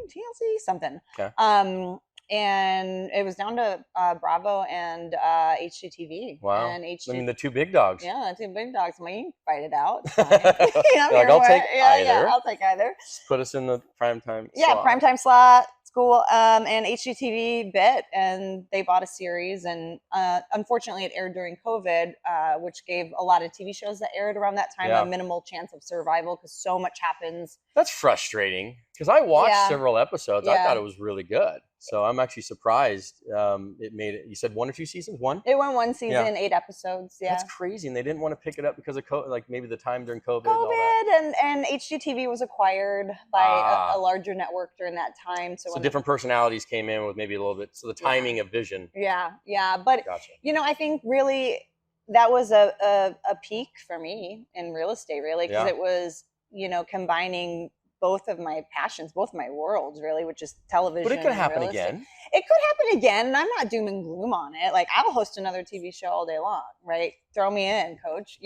Speaker 2: TLC something.
Speaker 1: Okay.
Speaker 2: And it was down to Bravo and HGTV.
Speaker 1: Wow.
Speaker 2: And
Speaker 1: I mean, the 2 big dogs.
Speaker 2: Yeah, the 2 big dogs. I mean, fight it out.
Speaker 1: Like, I'll take either.
Speaker 2: Yeah, I'll take either.
Speaker 1: Put us in the primetime slot.
Speaker 2: Yeah, primetime slot. School, and HGTV bit, and they bought a series, and unfortunately it aired during COVID, which gave a lot of TV shows that aired around that time a minimal chance of survival because so much happens.
Speaker 1: That's frustrating because I watched several episodes. I thought it was really good. So I'm actually surprised it made it. You said 1 or 2 seasons? 1?
Speaker 2: It went 1 season, 8 episodes. Yeah,
Speaker 1: that's crazy, and they didn't want to pick it up because of COVID, like maybe the time during COVID.
Speaker 2: And HGTV was acquired by a larger network during that time. So
Speaker 1: different personalities came in with maybe a little bit. So the timing of vision.
Speaker 2: Yeah, but
Speaker 1: gotcha.
Speaker 2: I think really that was a peak for me in real estate, really, because it was combining both of my passions, both my worlds, really, which is television.
Speaker 1: But it could happen again.
Speaker 2: It could happen again, and I'm not doom and gloom on it. Like, I'll host another TV show all day long, right? Throw me in, coach,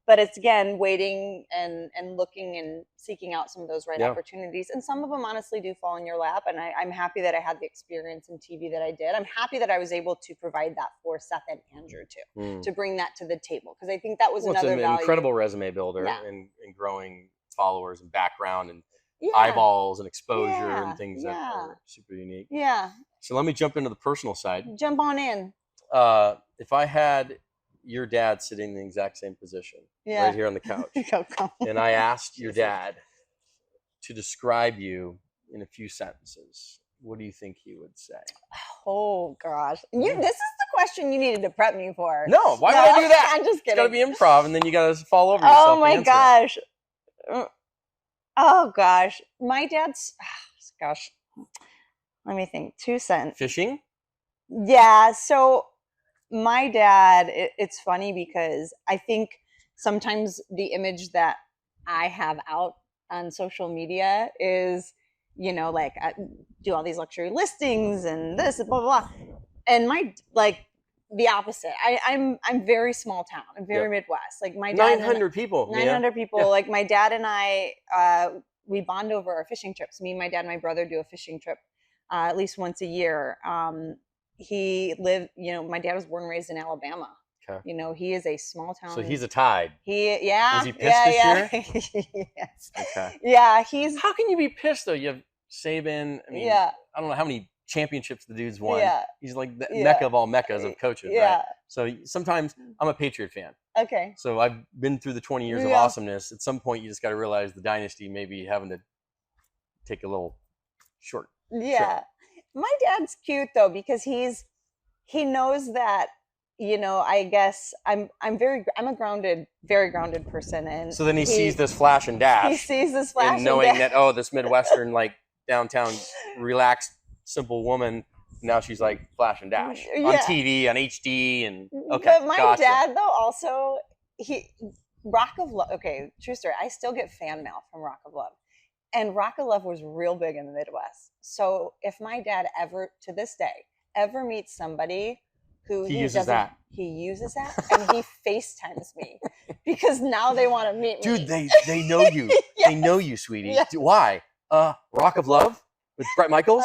Speaker 2: But it's, again, waiting and looking and seeking out some of those right opportunities. And some of them honestly do fall in your lap. And I'm happy that I had the experience in TV that I did. I'm happy that I was able to provide that for Seth and Andrew too, to bring that to the table. Because I think that was another
Speaker 1: it's an
Speaker 2: value.
Speaker 1: Incredible resume builder and growing followers and background and eyeballs and exposure and things that are super unique.
Speaker 2: Yeah.
Speaker 1: So let me jump into the personal side.
Speaker 2: Jump on in.
Speaker 1: If I had your dad sitting in the exact same position right here on the couch, and I asked your dad to describe you in a few sentences, what do you think he would say?
Speaker 2: Oh gosh, this is the question you needed to prep me for.
Speaker 1: No, why would I do that?
Speaker 2: I'm just kidding.
Speaker 1: It's got to be improv, and then you got to fall over yourself.
Speaker 2: Oh my gosh. Oh gosh, my dad's. Gosh, let me think. 2 cents.
Speaker 1: Fishing.
Speaker 2: Yeah. So my dad. It's funny because I think sometimes the image that I have out on social media is, like, I do all these luxury listings and this blah blah blah, and the opposite. I'm very small town. I'm very Midwest. Like, my dad.
Speaker 1: 900 people.
Speaker 2: 900 people. Yeah. Like, my dad and I, we bond over our fishing trips. Me, my dad, and my brother do a fishing trip at least once a year. He lived. My dad was born and raised in Alabama. Okay. He is a small town.
Speaker 1: So he's a Tide.
Speaker 2: Was
Speaker 1: he pissed this
Speaker 2: year? Yes.
Speaker 1: Okay.
Speaker 2: Yeah,
Speaker 1: How can you be pissed though? You have Saban. I mean, I don't know how many championships the dude's won. Yeah. He's like the mecca of all meccas of coaches, right? So sometimes I'm a Patriot fan.
Speaker 2: Okay.
Speaker 1: So I've been through the 20 years of awesomeness. At some point, you just got to realize the dynasty may be having to take a little short.
Speaker 2: Yeah. Trip. My dad's cute though, because he knows that, I guess I'm a very grounded person. And
Speaker 1: so then he sees this flash and dash.
Speaker 2: He sees this flash and
Speaker 1: knowing
Speaker 2: dash.
Speaker 1: that, this Midwestern, like, downtown, relaxed, simple woman. Now she's like flash and dash on TV, on HD, and okay.
Speaker 2: But my dad though, also, Rock of Love. Okay, true story. I still get fan mail from Rock of Love. And Rock of Love was real big in the Midwest. So if my dad ever, to this day, ever meets somebody who
Speaker 1: He uses that.
Speaker 2: He uses that, and he FaceTimes me because now they want to meet me.
Speaker 1: Dude, they know you.
Speaker 2: Yes.
Speaker 1: They know you, sweetie.
Speaker 2: Yes.
Speaker 1: Why? Rock of Love with Brett Michaels?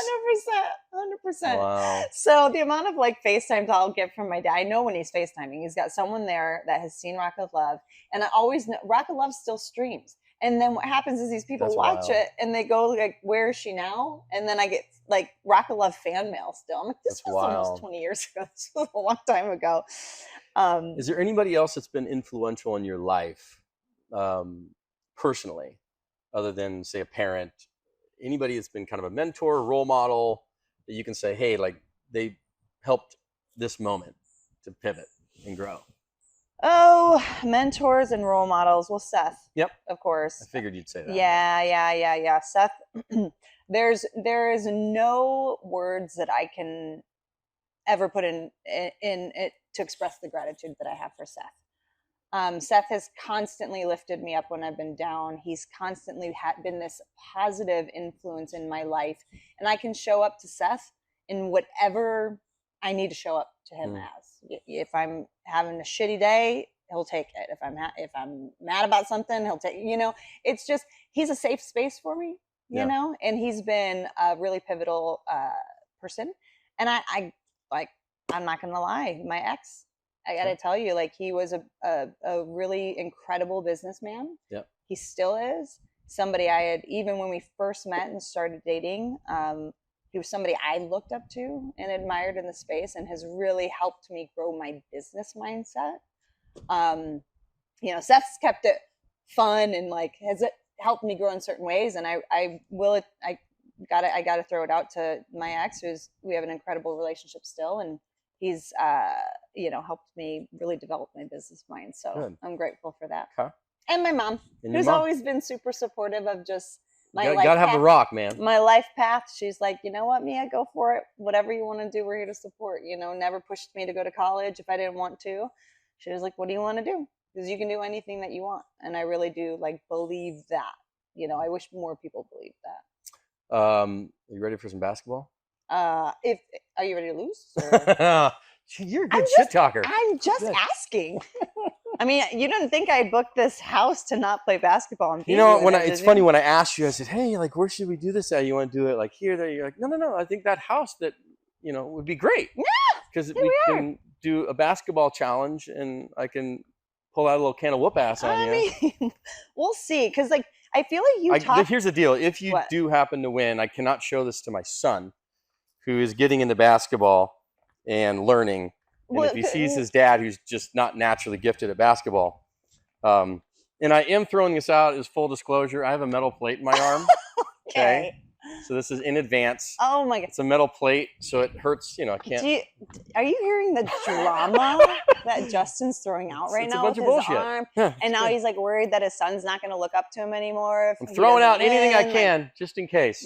Speaker 2: 100%.
Speaker 1: Wow.
Speaker 2: So the amount of like FaceTimes I'll get from my dad, I know when he's FaceTiming, he's got someone there that has seen Rock of Love, and I always know Rock of Love still streams. And then what happens is these people watch it and they go like, "Where is she now?" And then I get like Rock of Love fan mail still. I'm like, this was almost 20 years ago. This was a long time ago.
Speaker 1: Is there anybody else that's been influential in your life, personally, other than say a parent? Anybody that's been kind of a mentor, role model that you can say, hey, like they helped this moment to pivot and grow?
Speaker 2: Oh, mentors and role models. Well, Seth.
Speaker 1: Yep.
Speaker 2: Of course.
Speaker 1: I figured you'd say that.
Speaker 2: Yeah. Seth, there is no words that I can ever put in it to express the gratitude that I have for Seth. Seth has constantly lifted me up when I've been down. He's constantly been this positive influence in my life, and I can show up to Seth in whatever I need to show up to him as. If I'm having a shitty day, he'll take it. If I'm mad about something, he'll take. It's just he's a safe space for me. You know, and he's been a really pivotal person. And I'm not gonna lie, my ex, I gotta tell you, like he was a really incredible businessman.
Speaker 1: Yep.
Speaker 2: He still is. Somebody I had, even when we first met and started dating, he was somebody I looked up to and admired in the space, and has really helped me grow my business mindset. Seth's kept it fun and like has it helped me grow in certain ways, and I gotta throw it out to my ex, we have an incredible relationship still, and he's helped me really develop my business mind. So good. I'm grateful for that. Okay. And my mom, who's always been super supportive of just my life.
Speaker 1: Gotta have the rock, man.
Speaker 2: My life path. She's like, you know what, Mia, go for it. Whatever you want to do, we're here to support. Never pushed me to go to college if I didn't want to. She was like, what do you want to do? Because you can do anything that you want. And I really do believe that. I wish more people believed that.
Speaker 1: Are you ready for some basketball?
Speaker 2: Are you ready to lose? Or?
Speaker 1: You're a good shit talker.
Speaker 2: I'm just asking. I mean, you didn't think I booked this house to not play basketball.
Speaker 1: It's funny when I asked you, I said, hey, like, where should we do this at? You want to do it like here, there? You're like, no. I think that house that, would be great.
Speaker 2: Yeah.
Speaker 1: Because we can do a basketball challenge and I can pull out a little can of whoop ass on you.
Speaker 2: We'll see. Because I feel like
Speaker 1: here's the deal. If you do happen to win, I cannot show this to my son, who is getting into basketball and learning. And if he sees his dad, who's just not naturally gifted at basketball, and I am throwing this out as full disclosure, I have a metal plate in my arm. Okay. So this is in advance.
Speaker 2: Oh my God.
Speaker 1: It's a metal plate, so it hurts. I can't.
Speaker 2: Are you hearing the drama that Justin's throwing out right now?
Speaker 1: It's a bunch of bullshit.
Speaker 2: Arm? And now he's worried that his son's not going to look up to him anymore.
Speaker 1: I'm throwing out anything I can just in case.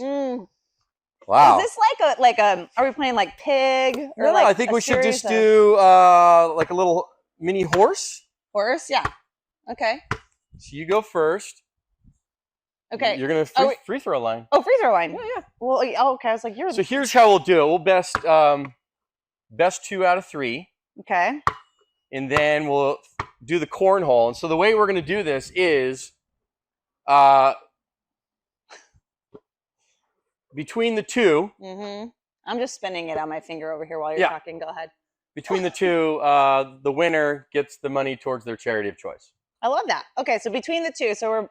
Speaker 1: Wow.
Speaker 2: Is this like a? Are we playing pig? Or
Speaker 1: no, I think we should just do a little mini horse.
Speaker 2: Horse, yeah. Okay.
Speaker 1: So you go first.
Speaker 2: Okay.
Speaker 1: You're gonna free throw line.
Speaker 2: Oh, free throw line.
Speaker 1: Yeah.
Speaker 2: Well, okay. I was like, you're.
Speaker 1: So here's how we'll do it. We'll best 2 out of 3.
Speaker 2: Okay.
Speaker 1: And then we'll do the cornhole. And so the way we're gonna do this is, between the two.
Speaker 2: Mm-hmm. I'm just spinning it on my finger over here while you're talking. Go ahead.
Speaker 1: Between the two, the winner gets the money towards their charity of choice.
Speaker 2: I love that. Okay, so between the two, so we're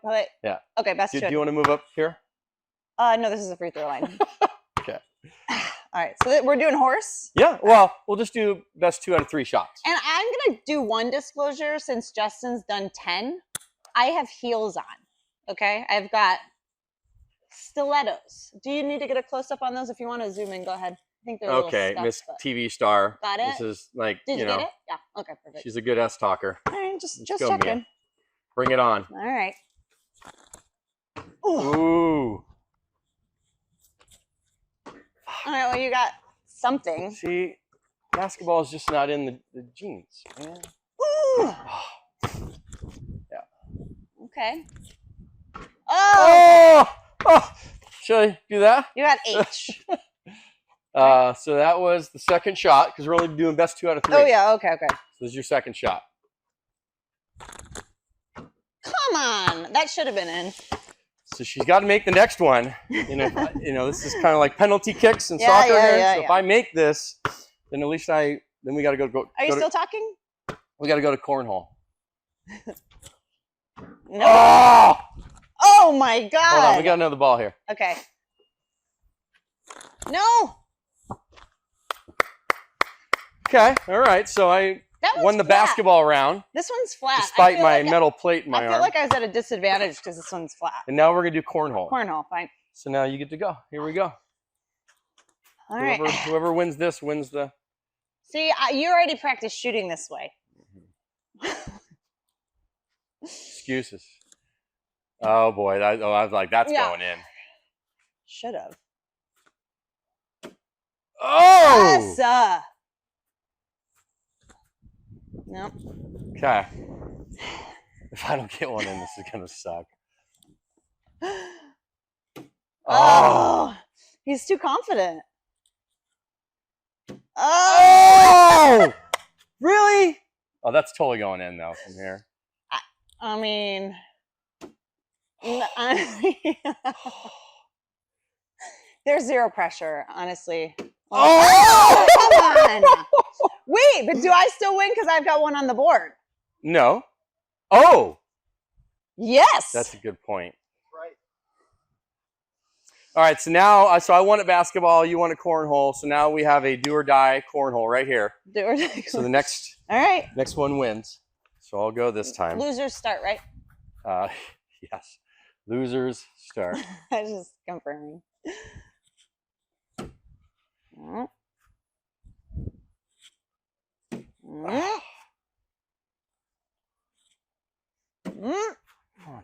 Speaker 2: okay. Best.
Speaker 1: Do you want to move up here?
Speaker 2: No, this is a free throw line.
Speaker 1: Okay.
Speaker 2: All right, so we're doing horse.
Speaker 1: Yeah. Well, we'll just do best 2 out of 3 shots.
Speaker 2: And I'm gonna do one disclosure since Justin's done 10. I have heels on. Okay, I've got stilettos. Do you need to get a close up on those? If you want to zoom in, go ahead. I think they're
Speaker 1: okay, Miss TV star.
Speaker 2: Got it.
Speaker 1: This is
Speaker 2: Did you get it? Yeah. Okay, perfect.
Speaker 1: She's a good S talker.
Speaker 2: All right, just checking. Mia.
Speaker 1: Bring it on.
Speaker 2: All right.
Speaker 1: Ooh.
Speaker 2: All right. Well, you got something.
Speaker 1: See, basketball is just not in the genes, man.
Speaker 2: Ooh.
Speaker 1: Yeah.
Speaker 2: Okay. Oh.
Speaker 1: Oh. Should I do that?
Speaker 2: You got H.
Speaker 1: So that was the second shot because we're only doing best 2 out of 3.
Speaker 2: Oh yeah, okay.
Speaker 1: So this is your second shot.
Speaker 2: Come on, that should have been in.
Speaker 1: So she's got to make the next one. This is kind of like penalty kicks in soccer.
Speaker 2: Yeah,
Speaker 1: so if I make this, then at least then we got to go.
Speaker 2: Are you still talking?
Speaker 1: We got to go to cornhole.
Speaker 2: No. Oh my God.
Speaker 1: Hold on, we got another ball here.
Speaker 2: Okay. No.
Speaker 1: Okay, all right. So I won the basketball round.
Speaker 2: This one's flat.
Speaker 1: Despite my metal plate in my arm.
Speaker 2: I feel like I was at a disadvantage because this one's flat.
Speaker 1: And now we're going to do cornhole.
Speaker 2: Cornhole, fine.
Speaker 1: So now you get to go. Here we go.
Speaker 2: All right.
Speaker 1: Whoever wins this wins the...
Speaker 2: See, you already practiced shooting this way.
Speaker 1: Excuses. Oh, boy. I was like, that's going in.
Speaker 2: Should have.
Speaker 1: Oh!
Speaker 2: Yes! No.
Speaker 1: Okay. If I don't get one in, this is going to suck.
Speaker 2: Oh! He's too confident.
Speaker 1: Oh! Really? Oh, that's totally going in, though, from here.
Speaker 2: I mean... There's zero pressure, honestly.
Speaker 1: Oh!
Speaker 2: Come on! Wait, but do I still win because I've got one on the board?
Speaker 1: No. Oh!
Speaker 2: Yes!
Speaker 1: That's a good point. Right. All right, so now, I won at basketball, you won at cornhole, so now we have a do or die cornhole right here.
Speaker 2: Do or die.
Speaker 1: So the next one wins. So I'll go this time.
Speaker 2: Losers start, right?
Speaker 1: Yes. Losers start.
Speaker 2: I was just confirming.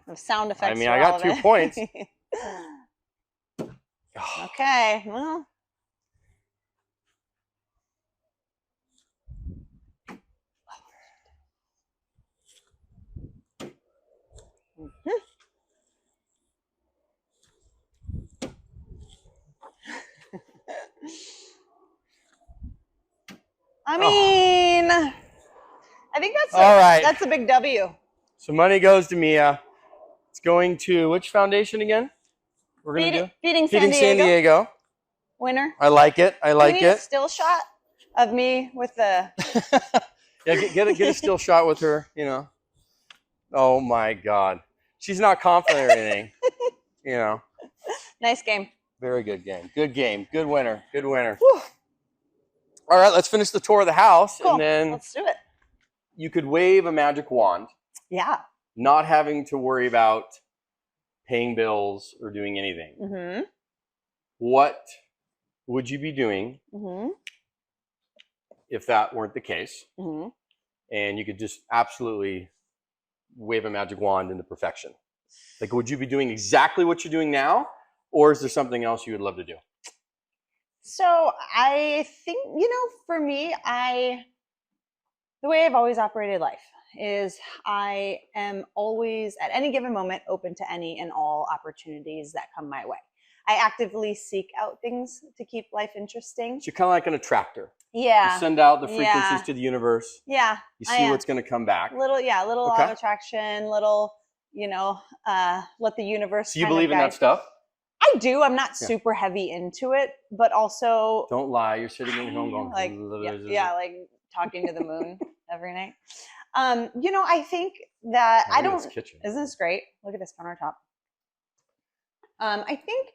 Speaker 2: The sound effects.
Speaker 1: I mean, I got 2 points.
Speaker 2: Okay, well. I mean, I think that's a big W.
Speaker 1: So money goes to Mia. It's going to which foundation again? We're going to do
Speaker 2: Feeding
Speaker 1: San Diego.
Speaker 2: Winner.
Speaker 1: I like it. I like it.
Speaker 2: A still shot of me with the.
Speaker 1: Yeah, get a still shot with her. Oh my God, she's not confident or anything.
Speaker 2: Nice game.
Speaker 1: Very good game. Good game. Good winner. Good winner.
Speaker 2: Whew.
Speaker 1: All right, let's finish the tour of the house.
Speaker 2: Cool.
Speaker 1: And then
Speaker 2: let's do it.
Speaker 1: You could wave a magic wand.
Speaker 2: Yeah.
Speaker 1: Not having to worry about paying bills or doing anything.
Speaker 2: Mm-hmm.
Speaker 1: What would you be doing if that weren't the case?
Speaker 2: Mm-hmm.
Speaker 1: And you could just absolutely wave a magic wand into perfection. Like, would you be doing exactly what you're doing now? Or is there something else you would love to do?
Speaker 2: So I think, for me, the way I've always operated life is I am always, at any given moment, open to any and all opportunities that come my way. I actively seek out things to keep life interesting.
Speaker 1: So you're kind of like an attractor.
Speaker 2: Yeah.
Speaker 1: You send out the frequencies to the universe.
Speaker 2: Yeah.
Speaker 1: You see what's going to come back.
Speaker 2: Little law of attraction, let the universe.
Speaker 1: So you believe in that stuff?
Speaker 2: I do. I'm not super heavy into it, but also.
Speaker 1: Don't lie. You're sitting at home going.
Speaker 2: like talking to the moon every night. I think that I don't. Isn't this great? Look at this countertop. I think.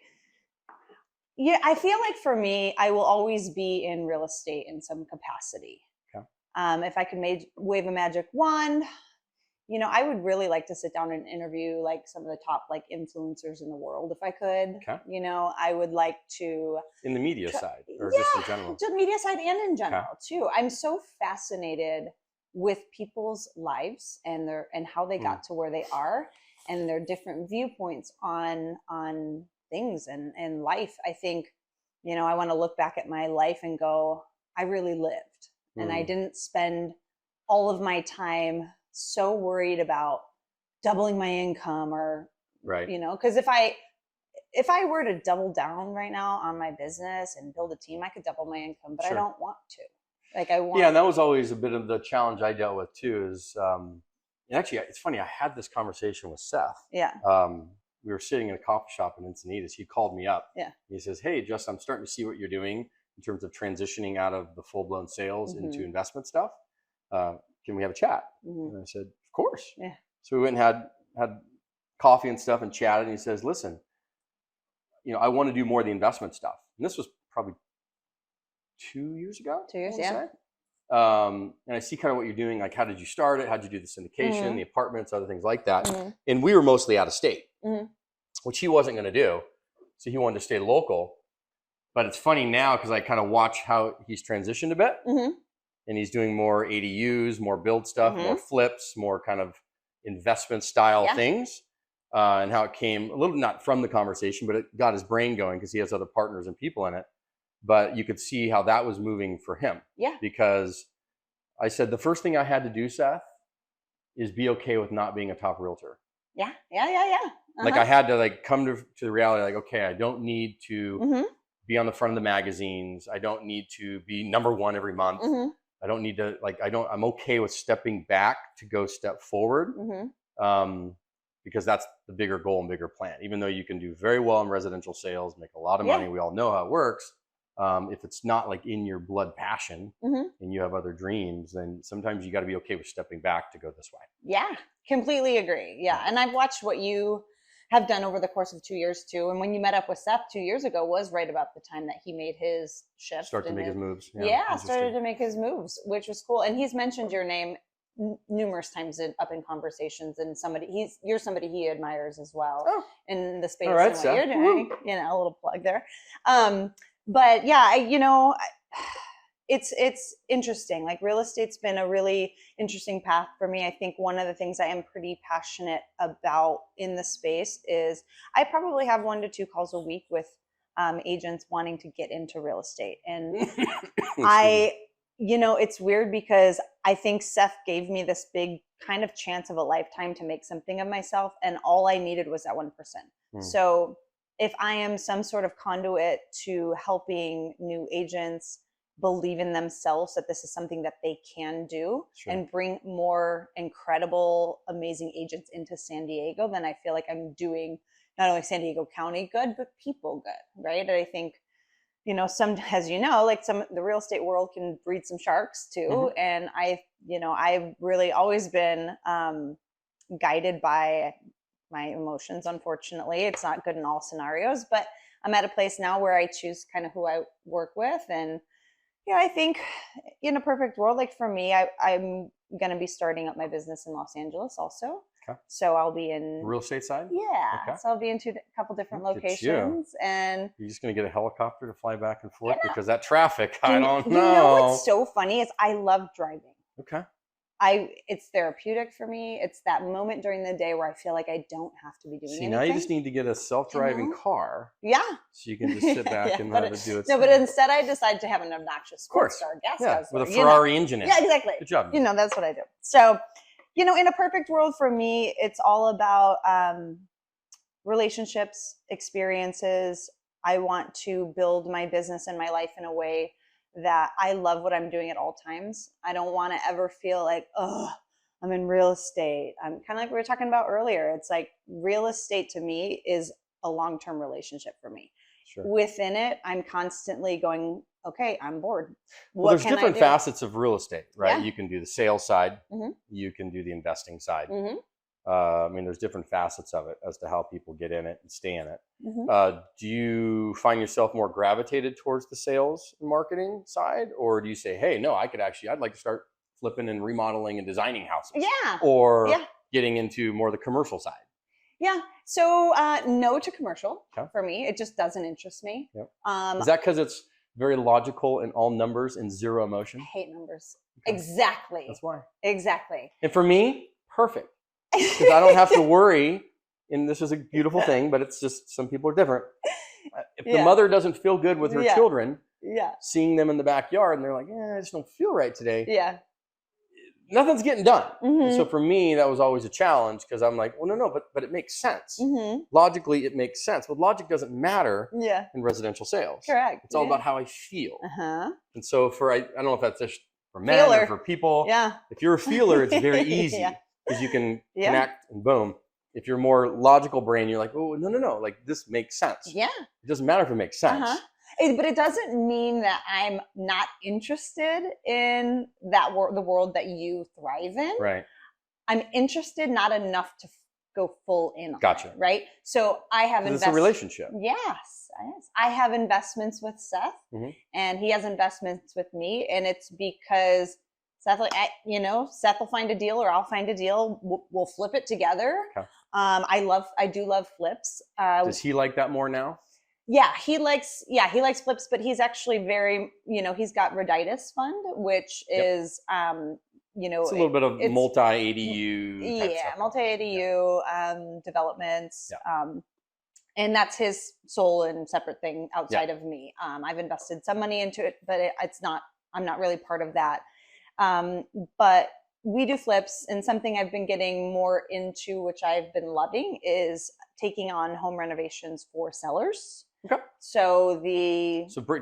Speaker 2: Yeah, I feel like for me, I will always be in real estate in some capacity.
Speaker 1: Okay.
Speaker 2: If I could wave a magic wand, I would really like to sit down and interview like some of the top influencers in the world if I could.
Speaker 1: Okay.
Speaker 2: I would like to.
Speaker 1: In the media side or just in general?
Speaker 2: Just media side and in general too. I'm so fascinated with people's lives and how they got to where they are and their different viewpoints on things and life. I think, I want to look back at my life and go, I really lived and I didn't spend all of my time so worried about doubling my income or, because if if I were to double down right now on my business and build a team, I could double my income, but I don't want to. Like I want.
Speaker 1: Yeah, and that was always a bit of the challenge I dealt with too. Is and actually, it's funny. I had this conversation with Seth.
Speaker 2: Yeah.
Speaker 1: We were sitting in a coffee shop in Encinitas. He called me up.
Speaker 2: Yeah.
Speaker 1: He says, "Hey, Justin, I'm starting to see what you're doing in terms of transitioning out of the full-blown sales into investment stuff. Can we have a chat?" And I said, "Of course."
Speaker 2: Yeah.
Speaker 1: So we went and had coffee and stuff and chatted. And he says, "Listen, I want to do more of the investment stuff." And this was probably 2 years ago.
Speaker 2: 2 years, yeah.
Speaker 1: And I see kind of what you're doing. Like, how did you start it? How did you do the syndication, the apartments, other things like that? And we were mostly out of state, which he wasn't going to do. So he wanted to stay local. But it's funny now because I kind of watch how he's transitioned a bit. And he's doing more ADUs, more build stuff, more flips, more kind of investment style things. And how it came a little, not from the conversation, but it got his brain going because he has other partners and people in it. But you could see how that was moving for him. Yeah. Because I said, the first thing I had to do, Seth, is be okay with not being a top realtor. Yeah. Like I had to come to the reality, like, okay, I don't need to be on the front of the magazines. I don't need to be #1 every month. I don't need to, I'm okay with stepping back to go step forward. Because that's the bigger goal and bigger plan. Even though you can do very well in residential sales, make a lot of money, we all know how it works. If it's not in your blood passion and you have other dreams, then sometimes you got to be okay with stepping back to go this way. Yeah,
Speaker 2: completely agree. Yeah. And I've watched what you have done over the course of 2 years too. And when you met up with Seth 2 years ago was right about the time that he made his shift.
Speaker 1: Start to make his moves.
Speaker 2: Started to make his moves, which was cool. And he's mentioned your name numerous times up in conversations, and you're somebody he admires as well in the space and what you're doing. A little plug there. But yeah, it's interesting. Like real estate's been a really interesting path for me. I think one of the things I am pretty passionate about in the space is I probably have 1 to 2 calls a week with agents wanting to get into real estate. And it's weird because I think Seth gave me this big kind of chance of a lifetime to make something of myself. And all I needed was that 1%. So if I am some sort of conduit to helping new agents believe in themselves that this is something that they can do and bring more incredible, amazing agents into San Diego, then I feel like I'm doing not only San Diego County good, but people good, right? And I think, the real estate world can breed some sharks too. And I've really always been guided by my emotions. Unfortunately, it's not good in all scenarios, but I'm at a place now where I choose kind of who I work with. And I think in a perfect world, for me, I'm going to be starting up my business in Los Angeles also. Okay. So I'll be in
Speaker 1: real estate side.
Speaker 2: Yeah. Okay. So I'll be in a couple different locations, and
Speaker 1: you're just going to get a helicopter to fly back and forth because that traffic. I don't know.
Speaker 2: You know what's so funny is I love driving.
Speaker 1: Okay.
Speaker 2: It's therapeutic for me. It's that moment during the day where I feel like I don't have to be doing anything.
Speaker 1: Now you just need to get a self-driving car.
Speaker 2: Yeah.
Speaker 1: So you can just sit back and let it do its
Speaker 2: thing. No, but instead I decided to have an obnoxious sports car gas guzzler.
Speaker 1: With a Ferrari engine in it.
Speaker 2: Yeah, exactly.
Speaker 1: Good job.
Speaker 2: That's what I do. So, in a perfect world for me, it's all about relationships, experiences. I want to build my business and my life in a way that I love what I'm doing at all times. I don't want to ever feel like, I'm in real estate. I'm kind of like we were talking about earlier. It's like real estate to me is a long-term relationship for me. Sure. Within it, I'm constantly going, okay, I'm bored.
Speaker 1: Well, there's different facets of real estate, right? Yeah. You can do the sales side. You can do the investing side. There's different facets of it as to how people get in it and stay in it. Do you find yourself more gravitated towards the sales and marketing side? Or do you say, hey, no, I'd like to start flipping and remodeling and designing houses? Yeah. Or getting into more the commercial side?
Speaker 2: Yeah. So no to commercial for me. It just doesn't interest me. Yep.
Speaker 1: Is that because it's very logical and all numbers and zero emotion?
Speaker 2: I hate numbers. Okay. Exactly.
Speaker 1: That's why.
Speaker 2: Exactly.
Speaker 1: And for me, perfect. Because I don't have to worry, and this is a beautiful thing, but it's just some people are different. If the mother doesn't feel good with her children, seeing them in the backyard, and they're like, I just don't feel right today. Yeah. nothing's getting done.
Speaker 2: Mhm.
Speaker 1: So for me, that was always a challenge because I'm like, well, no, but it makes sense.
Speaker 2: Mhm.
Speaker 1: Logically, it makes sense. But logic doesn't matter
Speaker 2: Yeah.
Speaker 1: in residential sales.
Speaker 2: Correct.
Speaker 1: It's all
Speaker 2: Yeah.
Speaker 1: about how I feel.
Speaker 2: Uh-huh.
Speaker 1: And so I don't know if that's just for men or
Speaker 2: Feeler.
Speaker 1: for people.
Speaker 2: Yeah.
Speaker 1: If you're a feeler, it's very easy
Speaker 2: Yeah.
Speaker 1: because you can
Speaker 2: Yeah.
Speaker 1: connect and boom. If you're more logical brain, you're like, oh, no. Like this makes sense.
Speaker 2: Yeah.
Speaker 1: It doesn't matter if it makes sense.
Speaker 2: Uh-huh. But it doesn't mean that I'm not interested in that the world that you thrive in.
Speaker 1: Right.
Speaker 2: I'm interested, not enough to go full in on
Speaker 1: Gotcha.
Speaker 2: it, right? So I have
Speaker 1: It's a relationship.
Speaker 2: Yes. I have investments with Seth,
Speaker 1: Mhm.
Speaker 2: and he has investments with me, and it's because Seth, Seth will find a deal, or I'll find a deal. We'll flip it together.
Speaker 1: Okay.
Speaker 2: I do love flips.
Speaker 1: Does he like that more now?
Speaker 2: Yeah, he likes flips, but he's actually very, he's got Reditus Fund, which is,
Speaker 1: It's a little bit of multi-ADU.
Speaker 2: Yeah, multi-ADU developments.
Speaker 1: Yeah.
Speaker 2: And that's his sole and separate thing outside of me. I've invested some money into it, but I'm not really part of that. But we do flips, and something I've been getting more into, which I've been loving, is taking on home renovations for sellers.
Speaker 1: Okay.
Speaker 2: So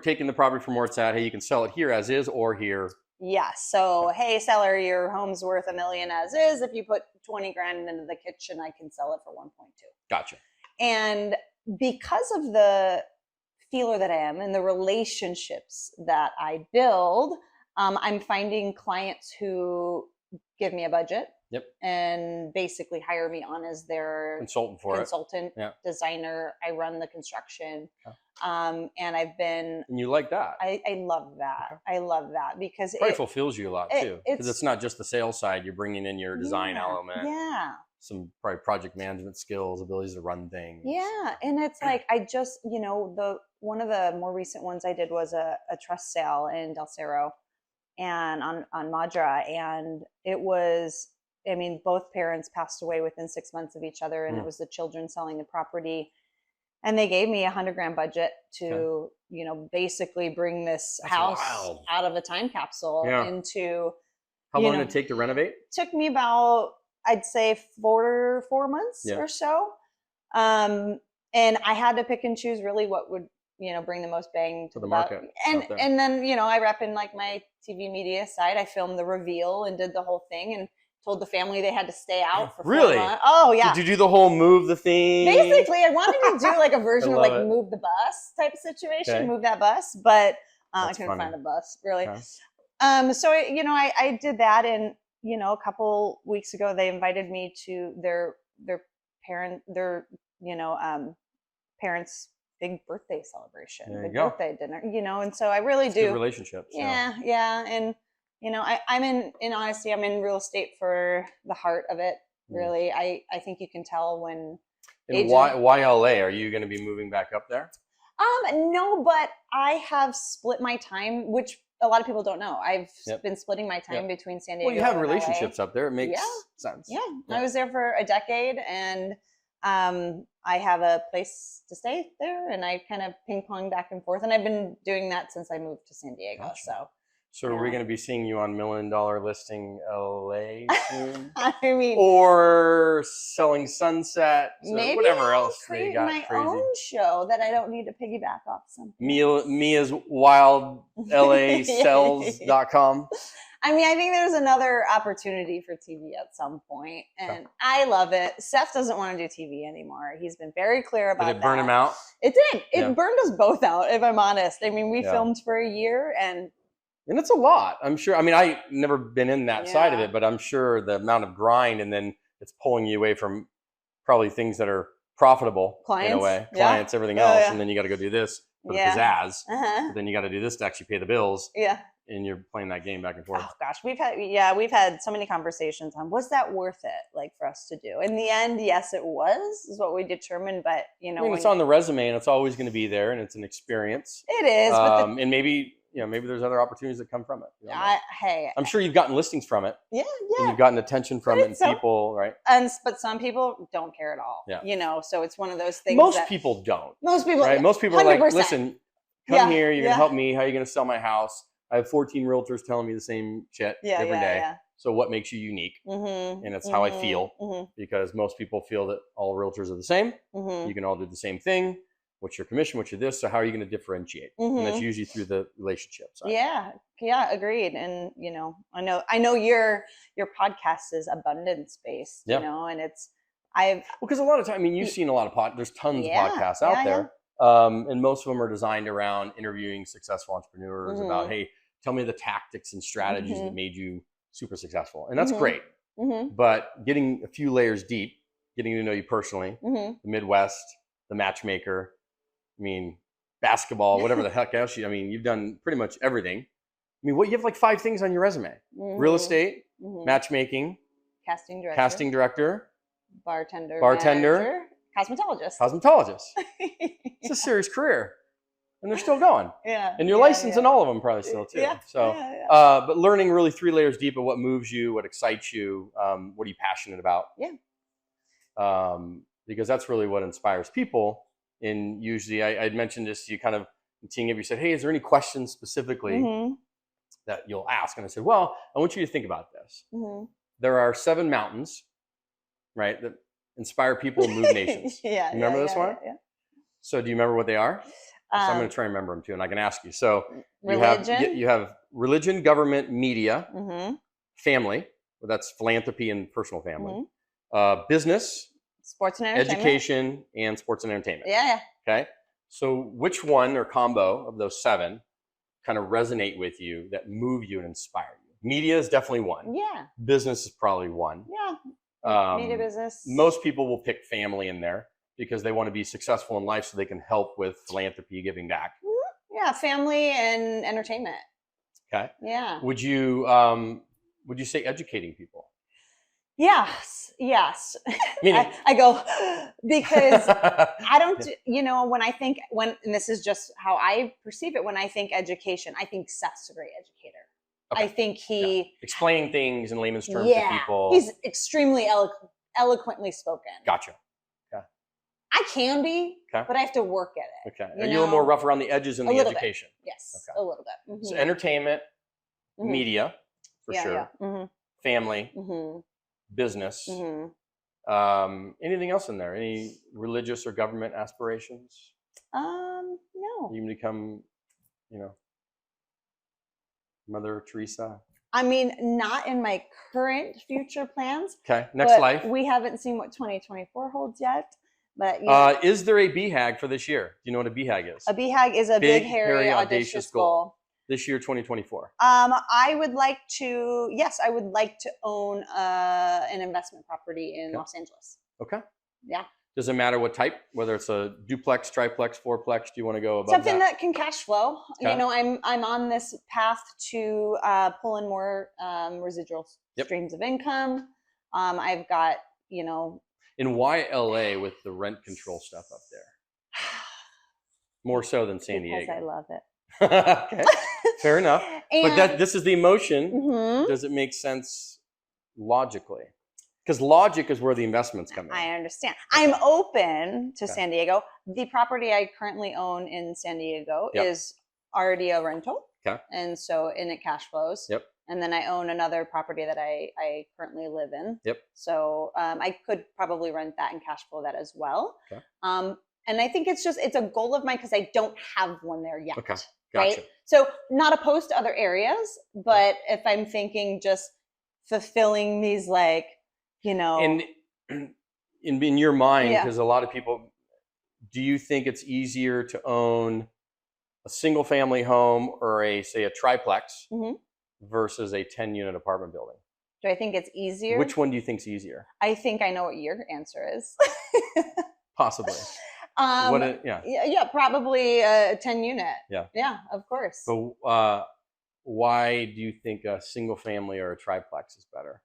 Speaker 1: taking the property from where it's at, hey, you can sell it here as is or here.
Speaker 2: Yeah. So, hey, seller, your home's worth $1 million as is. If you put 20 grand into the kitchen, I can sell it for 1.2.
Speaker 1: Gotcha.
Speaker 2: And because of the feeler that I am and the relationships that I build, I'm finding clients who give me a budget.
Speaker 1: Yep.
Speaker 2: And basically hire me on as their consultant, designer. I run the construction. Okay. And I've been.
Speaker 1: And you like that?
Speaker 2: I love that. Okay. I love that because
Speaker 1: it fulfills you a lot too. Because it's not just the sales side. You're bringing in your design element.
Speaker 2: Yeah.
Speaker 1: Some probably project management skills, abilities to run things.
Speaker 2: Yeah. And it's like, I just, one of the more recent ones I did was a trust sale in Del Cerro and on Madra. And it was, both parents passed away within 6 months of each other, and it was the children selling the property. And they gave me $100 grand budget to, basically bring this house out of a time capsule into.
Speaker 1: How long did it take to renovate?
Speaker 2: Took me about, I'd say 4 months or so. And I had to pick and choose really what would, bring the most bang to the
Speaker 1: market.
Speaker 2: And then, I rep in like my TV media side. I filmed the reveal and did the whole thing and told the family they had to stay out for 4 months. Oh, yeah.
Speaker 1: Did you do the whole move the thing?
Speaker 2: Basically, I wanted to do like a version of like move the bus type situation, move that bus, but I couldn't find a bus really. Okay. So, I did that, and, a couple weeks ago, they invited me to their parents' big birthday celebration, big birthday dinner, and so I really do.
Speaker 1: Good relationships.
Speaker 2: Yeah. And, I'm in honesty, I'm in real estate for the heart of it. Really. I think you can tell when.
Speaker 1: And why LA? Are you going to be moving back up there?
Speaker 2: No, but I have split my time, which a lot of people don't know. I've been splitting my time between San Diego.
Speaker 1: Well, you have
Speaker 2: and
Speaker 1: relationships
Speaker 2: LA.
Speaker 1: up there. It makes sense.
Speaker 2: Yeah. I was there for a decade, and I have a place to stay there, and I kind of ping pong back and forth, and I've been doing that since I moved to San Diego. Gotcha.
Speaker 1: So are we going to be seeing you on $1 Million Listing LA soon?
Speaker 2: Or
Speaker 1: Selling Sunsets, or whatever else they got
Speaker 2: my
Speaker 1: crazy.
Speaker 2: Own show that I don't need to piggyback off something.
Speaker 1: Mia's Wild LA Sells.com.
Speaker 2: I think there's another opportunity for TV at some point, and I love it. Seth doesn't want to do TV anymore. He's been very clear about that.
Speaker 1: Did it burn him out?
Speaker 2: It did. It burned us both out, if I'm honest. We filmed for a year, and
Speaker 1: it's a lot. I'm sure. I never been in that side of it, but I'm sure the amount of grind, and then it's pulling you away from probably things that are profitable in a way. Clients, everything else, and then you got to go do this for the pizzazz. But then you got to do this to actually pay the bills. Yeah. And you're playing that game back and forth.
Speaker 2: Oh gosh, we've had so many conversations on, was that worth it, like, for us to do? In the end, yes, it was, is what we determined. But
Speaker 1: it's on the resume, and it's always going to be there, and it's an experience.
Speaker 2: It is,
Speaker 1: and maybe there's other opportunities that come from it. I'm sure you've gotten listings from it.
Speaker 2: Yeah.
Speaker 1: And you've gotten attention from it, and people, right?
Speaker 2: But some people don't care at all. Yeah. So it's one of those things.
Speaker 1: Most people don't.
Speaker 2: Most people,
Speaker 1: right? Most people are like,
Speaker 2: 100%.
Speaker 1: Listen, come here. You're gonna help me. How are you gonna sell my house? I have 14 realtors telling me the same shit every day. So what makes you unique? And it's how I feel, because most people feel that all realtors are the same. You can all do the same thing. What's your commission? What's your this? So how are you going to differentiate? And that's usually through the relationship side.
Speaker 2: Yeah, agreed. And I know your podcast is abundance based, you know, and
Speaker 1: because a lot of time, you've seen a lot of there's tons of podcasts out there. And most of them are designed around interviewing successful entrepreneurs about, hey, tell me the tactics and strategies that made you super successful. And that's great. But getting a few layers deep, getting to know you personally, the Midwest, the matchmaker, basketball, whatever the heck else you've done pretty much everything. What you have like 5 things on your resume: real estate, matchmaking, casting director,
Speaker 2: bartender,
Speaker 1: manager, cosmetologist. It's a serious career, and they're still going. And you're licensed in all of them probably still too. But learning really 3 layers deep of what moves you, what excites you, what are you passionate about? Because that's really what inspires people. And usually I'd mentioned this to you kind of teeing up. You said, hey, is there any questions specifically that you'll ask? And I said, well, I want you to think about this. There are 7 mountains, right, that inspire people and move nations. Remember this one? So do you remember what they are? So I'm going to try and remember them too, and I can ask you. So you have religion, government, media, family. Well, that's philanthropy and personal family. Business,
Speaker 2: sports and entertainment,
Speaker 1: education, and sports and entertainment. Okay. So which one or combo of those 7 kind of resonate with you, that move you and inspire you? Media is definitely one. Business is probably one.
Speaker 2: Media, business.
Speaker 1: Most people will pick family in there because they want to be successful in life so they can help with philanthropy, giving back.
Speaker 2: Family and entertainment.
Speaker 1: Okay. Would you say educating people?
Speaker 2: Yes. I go, because I don't, and this is just how I perceive it. When I think education, I think Seth's a great educator. I think he
Speaker 1: explaining things in layman's terms to people.
Speaker 2: He's extremely eloquently spoken.
Speaker 1: Gotcha.
Speaker 2: I can be, but I have to work at it.
Speaker 1: Are you a little more rough around the edges in the education?
Speaker 2: Yes, a little bit.
Speaker 1: So entertainment, media, for sure. Family, business. Anything else in there? Any religious or government aspirations?
Speaker 2: No.
Speaker 1: You can become, Mother Teresa?
Speaker 2: Not in my current future plans.
Speaker 1: Okay, next life.
Speaker 2: We haven't seen what 2024 holds yet. But
Speaker 1: is there a BHAG for this year? Do you know what a BHAG is?
Speaker 2: A BHAG is a big, hairy, audacious goal.
Speaker 1: This year, 2024.
Speaker 2: I would like to own an investment property in Los Angeles.
Speaker 1: Okay.
Speaker 2: Yeah.
Speaker 1: Does it matter what type? Whether it's a duplex, triplex, fourplex? Do you want to go above
Speaker 2: something that can cash flow? Okay. I'm on this path to pull in more residual streams of income. I've got
Speaker 1: And why LA with the rent control stuff up there? More so than San Diego.
Speaker 2: Because I love it.
Speaker 1: Okay, fair enough. But this is the emotion. Does it make sense logically? Because logic is where the investments come in.
Speaker 2: I understand. I'm open to San Diego. The property I currently own in San Diego is already a rental. And so it cash flows. And then I own another property that I currently live in. So I could probably rent that and cash flow that as well. And I think it's a goal of mine because I don't have one there yet.
Speaker 1: Gotcha.
Speaker 2: Right? So not opposed to other areas, but if I'm thinking just fulfilling these
Speaker 1: And in your mind, because a lot of people, do you think it's easier to own a single family home or a triplex versus a 10-unit apartment building?
Speaker 2: Do I think it's easier?
Speaker 1: Which one do you think is easier?
Speaker 2: I think I know what your answer is.
Speaker 1: Possibly.
Speaker 2: Probably a 10-unit. Yeah, of course.
Speaker 1: But why do you think a single family or a triplex is better?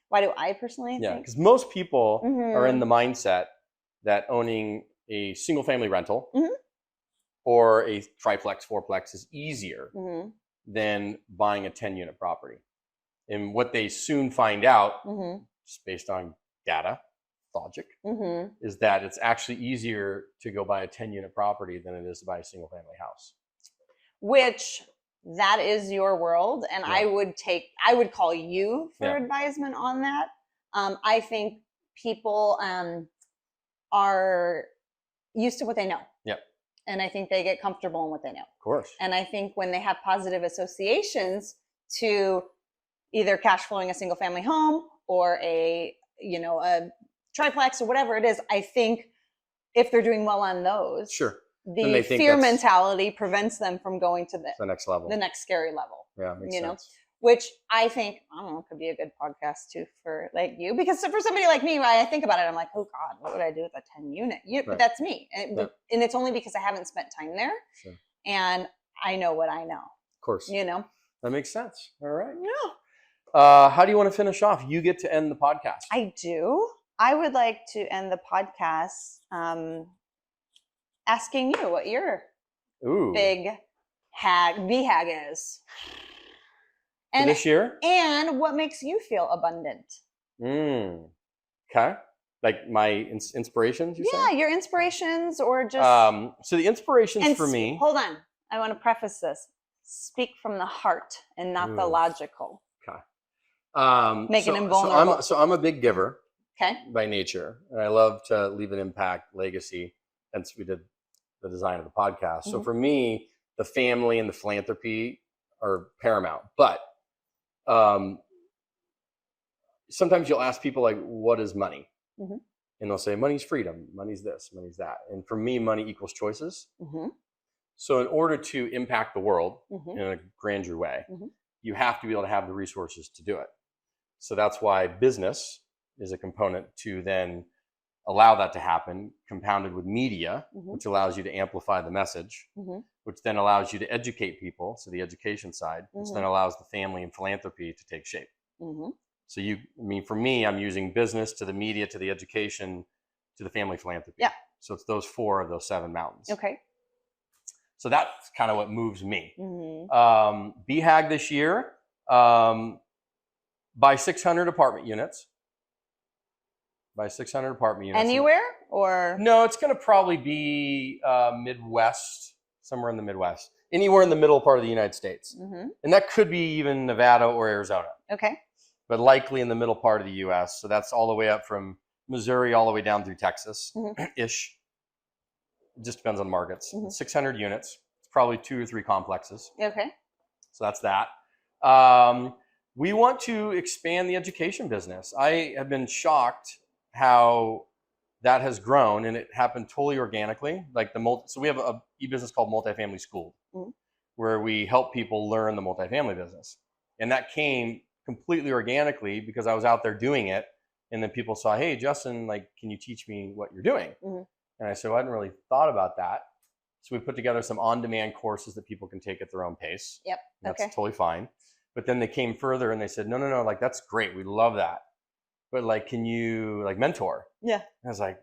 Speaker 2: Why do I personally think?
Speaker 1: Because most people are in the mindset that owning a single family rental or a triplex, fourplex is easier than buying a 10-unit property. And what they soon find out, just based on data, logic, is that it's actually easier to go buy a 10-unit property than it is to buy a single family house.
Speaker 2: Which that is your world. And
Speaker 1: Yeah.
Speaker 2: I would call you for
Speaker 1: Yeah.
Speaker 2: advisement on that. I think people are used to what they know.
Speaker 1: Yep.
Speaker 2: And I think they get comfortable in what they know.
Speaker 1: Of course.
Speaker 2: And I think when they have positive associations to either cash flowing a single family home or a triplex or whatever it is, I think if they're doing well on those,
Speaker 1: Sure.
Speaker 2: the fear mentality prevents them from going to
Speaker 1: the next level,
Speaker 2: the next scary level.
Speaker 1: Yeah, makes sense.
Speaker 2: Which I think, I don't know, could be a good podcast too for like you, because for somebody like me, when I think about it, I'm like, oh God, what would I do with a 10 unit? But that's me. And it's only because I haven't spent time there.
Speaker 1: Sure.
Speaker 2: And I know what I know.
Speaker 1: Of course. That makes sense. All right.
Speaker 2: Yeah.
Speaker 1: How do you want to finish off? You get to end the podcast.
Speaker 2: I do. I would like to end the podcast asking you what your big BHAG is.
Speaker 1: And this year?
Speaker 2: And what makes you feel abundant?
Speaker 1: Okay. Like my inspirations, you say?
Speaker 2: Yeah, your inspirations or just...
Speaker 1: so the inspirations for me...
Speaker 2: Hold on. I want to preface this. Speak from the heart and not the logical.
Speaker 1: Okay.
Speaker 2: Make it invulnerable.
Speaker 1: So I'm a big giver.
Speaker 2: Okay.
Speaker 1: By nature. And I love to leave an impact, legacy. Hence we did the design of the podcast. So for me, the family and the philanthropy are paramount. But sometimes you'll ask people like, what is money? And they'll say, money's freedom, money's this, money's that. And for me, money equals choices. So in order to impact the world in a grander way, you have to be able to have the resources to do it. So that's why business is a component to then allow that to happen, compounded with media, which allows you to amplify the message, which then allows you to educate people, so the education side, which then allows the family and philanthropy to take shape. So for me, I'm using business to the media, to the education, to the family philanthropy. Yeah. So it's those 4 of those 7 mountains.
Speaker 2: Okay.
Speaker 1: So that's kind of what moves me. BHAG this year, buy 600 apartment units. By 600 apartment units.
Speaker 2: Anywhere or?
Speaker 1: No, it's going to probably be Midwest, somewhere in the Midwest, anywhere in the middle part of the United States. And that could be even Nevada or Arizona.
Speaker 2: Okay.
Speaker 1: But likely in the middle part of the US. So that's all the way up from Missouri all the way down through Texas-ish. It just depends on markets. 600 units. It's probably 2 or 3 complexes.
Speaker 2: Okay.
Speaker 1: So that's that. We want to expand the education business. I have been shocked how that has grown, and it happened totally organically. Like so we have a e-business called Multifamily School, where we help people learn the multifamily business. And that came completely organically because I was out there doing it. And then people saw, hey, Justin, like, can you teach me what you're doing? And I said, well, I hadn't really thought about that. So we put together some on-demand courses that people can take at their own pace.
Speaker 2: Yep.
Speaker 1: That's totally fine. But then they came further and they said, no, like, that's great. We love that. But like, can you like mentor? Yeah. And I was like,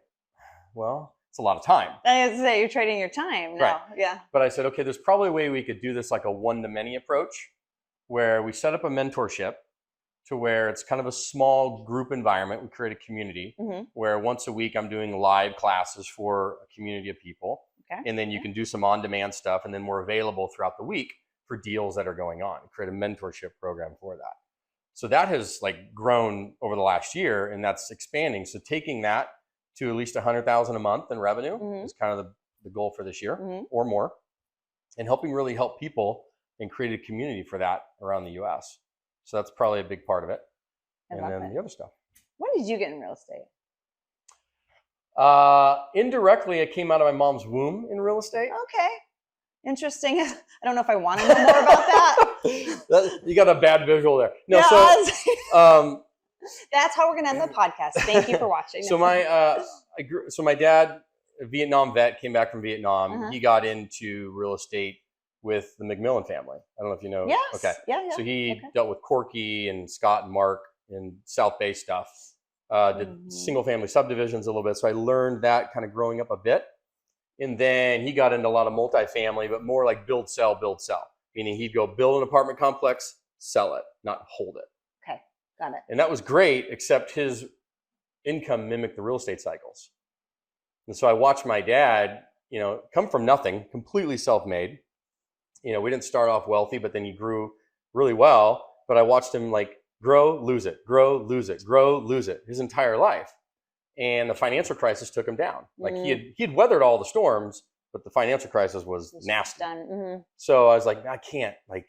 Speaker 1: well, it's a lot of time.
Speaker 2: I was to say, you're trading your time now.
Speaker 1: Right.
Speaker 2: Yeah.
Speaker 1: But I said, okay, there's probably a way we could do this like a one-to-many approach where we set up a mentorship to where it's kind of a small group environment. We create a community where once a week I'm doing live classes for a community of people. Okay. And then you can do some on-demand stuff, and then we're available throughout the week for deals that are going on. Create a mentorship program for that. So that has like grown over the last year, and that's expanding. So taking that to at least 100,000 a month in revenue is kind of the goal for this year or more, and really help people and create a community for that around the US. So that's probably a big part of it. And then the other stuff.
Speaker 2: When did you get in real estate?
Speaker 1: Indirectly, I came out of my mom's womb in real estate.
Speaker 2: Okay. Interesting. I don't know if I want to know more about that.
Speaker 1: You got a bad visual there. No,
Speaker 2: yeah,
Speaker 1: so
Speaker 2: that's how we're gonna end the podcast. Thank you for watching.
Speaker 1: So my dad, a Vietnam vet, came back from Vietnam. He got into real estate with the McMillan family. I don't know if you know.
Speaker 2: Yes.
Speaker 1: Okay.
Speaker 2: Yeah.
Speaker 1: So he dealt with Corky and Scott and Mark in South Bay stuff. Did single family subdivisions a little bit. So I learned that kind of growing up a bit. And then he got into a lot of multifamily, but more like build, sell. Meaning he'd go build an apartment complex, sell it, not hold it.
Speaker 2: Okay, got it.
Speaker 1: And that was great, except his income mimicked the real estate cycles. And so I watched my dad, come from nothing, completely self-made. you know, we didn't start off wealthy, but then he grew really well. But I watched him like grow, lose it, grow, lose it, grow, lose it his entire life. And the financial crisis took him down. Like he had weathered all the storms, but the financial crisis was nasty. So I was like, I can't, like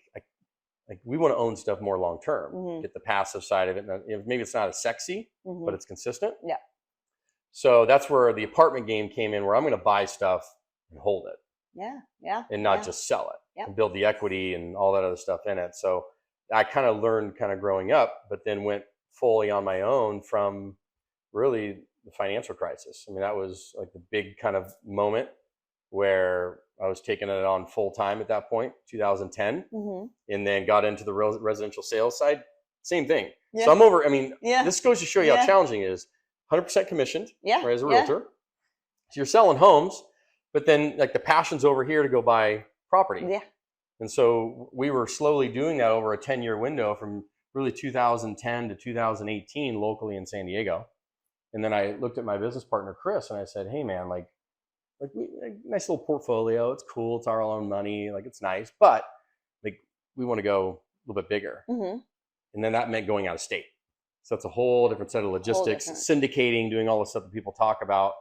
Speaker 1: we want to own stuff more long term, get the passive side of it. And maybe it's not as sexy, but it's consistent.
Speaker 2: Yeah.
Speaker 1: So that's where the apartment game came in, where I'm going to buy stuff and hold it.
Speaker 2: Yeah.
Speaker 1: And not just sell it and build the equity and all that other stuff in it. So I kind of learned kind of growing up, but then went fully on my own from really the financial crisis. I mean, that was like the big kind of moment where I was taking it on full time at that point, 2010, and then got into the residential sales side. Same thing. Yeah. So I'm over. I mean, this goes to show you how challenging it is. 100% commissioned, right, as a realtor. So you're selling homes, but then like the passion's over here to go buy property. Yeah. And so we were slowly doing that over a 10-year window from really 2010 to 2018 locally in San Diego. And then I looked at my business partner, Chris, and I said, hey man, like nice little portfolio. It's cool. It's our own money. Like it's nice, but like we want to go a little bit bigger. And then that meant going out of state. So it's a whole different set of logistics, syndicating, doing all the stuff that people talk about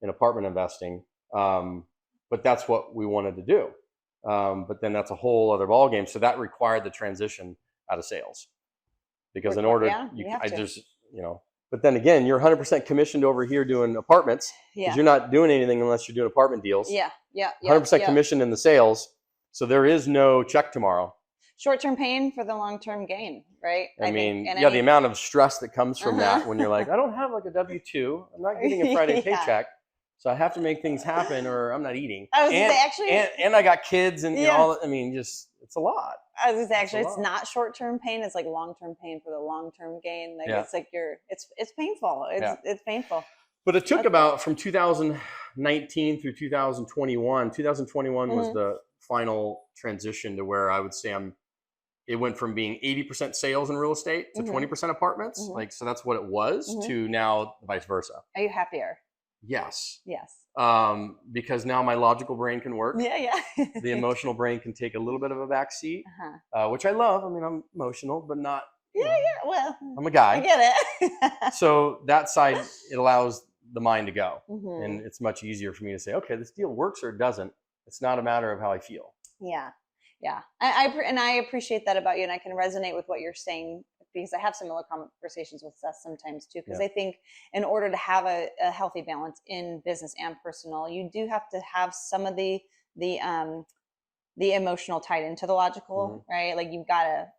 Speaker 1: in apartment investing. But that's what we wanted to do. But then that's a whole other ballgame. So that required the transition out of sales, because in order, but then again, you're 100% commissioned over here doing apartments, because you're not doing anything unless you're doing apartment deals. 100% commissioned in the sales. So there is no check tomorrow.
Speaker 2: Short-term pain for the long-term gain, right?
Speaker 1: I mean, the amount of stress that comes from that when you're like, I don't have like a W-2. I'm not getting a Friday paycheck. So I have to make things happen or I'm not eating.
Speaker 2: I was gonna say, actually,
Speaker 1: and I got kids and all. I mean, just it's a lot.
Speaker 2: I was gonna say, actually, it's not short-term pain. It's like long-term pain for the long-term gain. Like it's like it's painful. It's painful.
Speaker 1: But it took about from 2019 through 2021. 2021 was the final transition to where I would say it went from being 80% sales in real estate to 20% apartments. Like, so that's what it was to now vice versa.
Speaker 2: Are you happier?
Speaker 1: Yes.
Speaker 2: Yes.
Speaker 1: Because now my logical brain can work.
Speaker 2: Yeah.
Speaker 1: The emotional brain can take a little bit of a back seat, which I love. I mean, I'm emotional, but not.
Speaker 2: Well,
Speaker 1: I'm a guy.
Speaker 2: I get it.
Speaker 1: So that side, it allows the mind to go. And it's much easier for me to say, okay, this deal works or it doesn't. It's not a matter of how I feel.
Speaker 2: Yeah. I appreciate that about you. And I can resonate with what you're saying, because I have similar conversations with Seth sometimes too. Because I think in order to have a healthy balance in business and personal, you do have to have some of the emotional tied into the logical, right? Like you gotta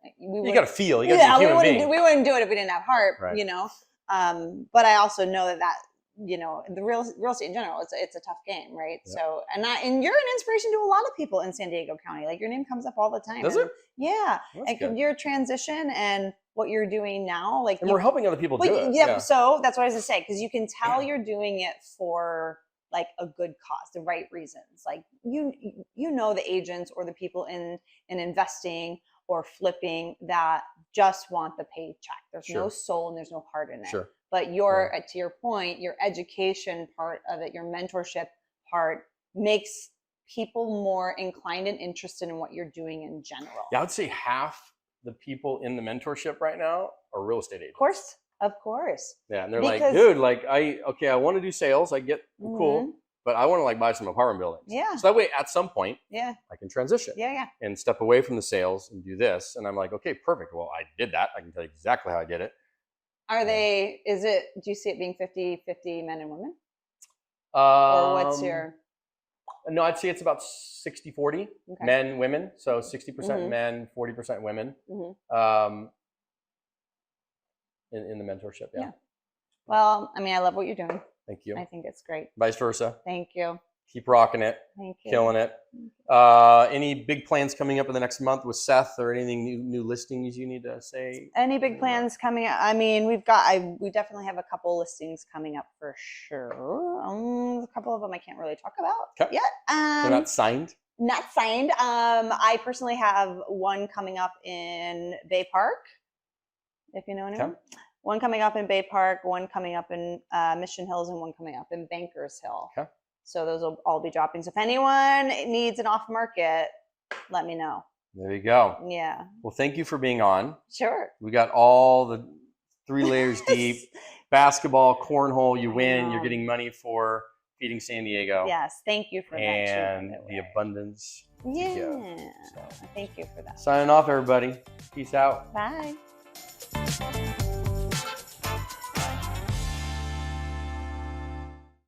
Speaker 1: feel. You gotta be a human being.
Speaker 2: We wouldn't do it if we didn't have heart,
Speaker 1: right.
Speaker 2: You know. But I also know that you know, the real estate in general, it's a tough game, right? Yeah. So, and you're an inspiration to a lot of people in San Diego County. Like your name comes up all the time.
Speaker 1: Does it?
Speaker 2: Yeah. And your transition and what you're doing now, like,
Speaker 1: and we're helping other people do it.
Speaker 2: Yeah. So that's what I was gonna say, because you can tell you're doing it for like a good cause, the right reasons. Like you know the agents or the people in investing or flipping that just want the paycheck. There's no soul and there's no heart in it.
Speaker 1: Sure.
Speaker 2: But to your point, your education part of it, your mentorship part makes people more inclined and interested in what you're doing in general.
Speaker 1: Yeah, I would say half the people in the mentorship right now are real estate agents.
Speaker 2: Of course.
Speaker 1: Yeah, and they're like, dude, like I want to do sales. I get cool, but I want to like buy some apartment buildings. Yeah. So that way, at some point, I can transition.
Speaker 2: Yeah.
Speaker 1: And step away from the sales and do this. And I'm like, okay, perfect. Well, I did that. I can tell you exactly how I did it.
Speaker 2: Do you see it being 50-50 men and women? Or what's your?
Speaker 1: No, I'd say it's about 60-40 men, women. So 60% men, 40% women in the mentorship. Yeah.
Speaker 2: Well, I mean, I love what you're doing.
Speaker 1: Thank you.
Speaker 2: I think it's great.
Speaker 1: Vice versa.
Speaker 2: Thank you.
Speaker 1: Keep rocking it.
Speaker 2: Thank you.
Speaker 1: Killing it. Any big plans coming up in the next month with Seth, or anything new listings you need to say?
Speaker 2: Any big plans coming up? I mean, we definitely have a couple listings coming up for sure. A couple of them I can't really talk about yet.
Speaker 1: They're not signed?
Speaker 2: Not signed. I personally have one coming up in Bay Park, if you know anyone. Okay. One coming up in Bay Park, one coming up in Mission Hills, and one coming up in Bankers Hill. Okay. So those will all be dropping. So if anyone needs an off-market let me know.
Speaker 1: There you go.
Speaker 2: Yeah.
Speaker 1: Well, thank you for being on.
Speaker 2: Sure.
Speaker 1: We got all the 3 layers deep. Basketball, cornhole, you win. You're getting money for Feeding San Diego.
Speaker 2: Yes, thank you for that.
Speaker 1: And the abundance.
Speaker 2: Yeah.
Speaker 1: So,
Speaker 2: thank you for that.
Speaker 1: signing off, everybody. Peace out.
Speaker 2: Bye.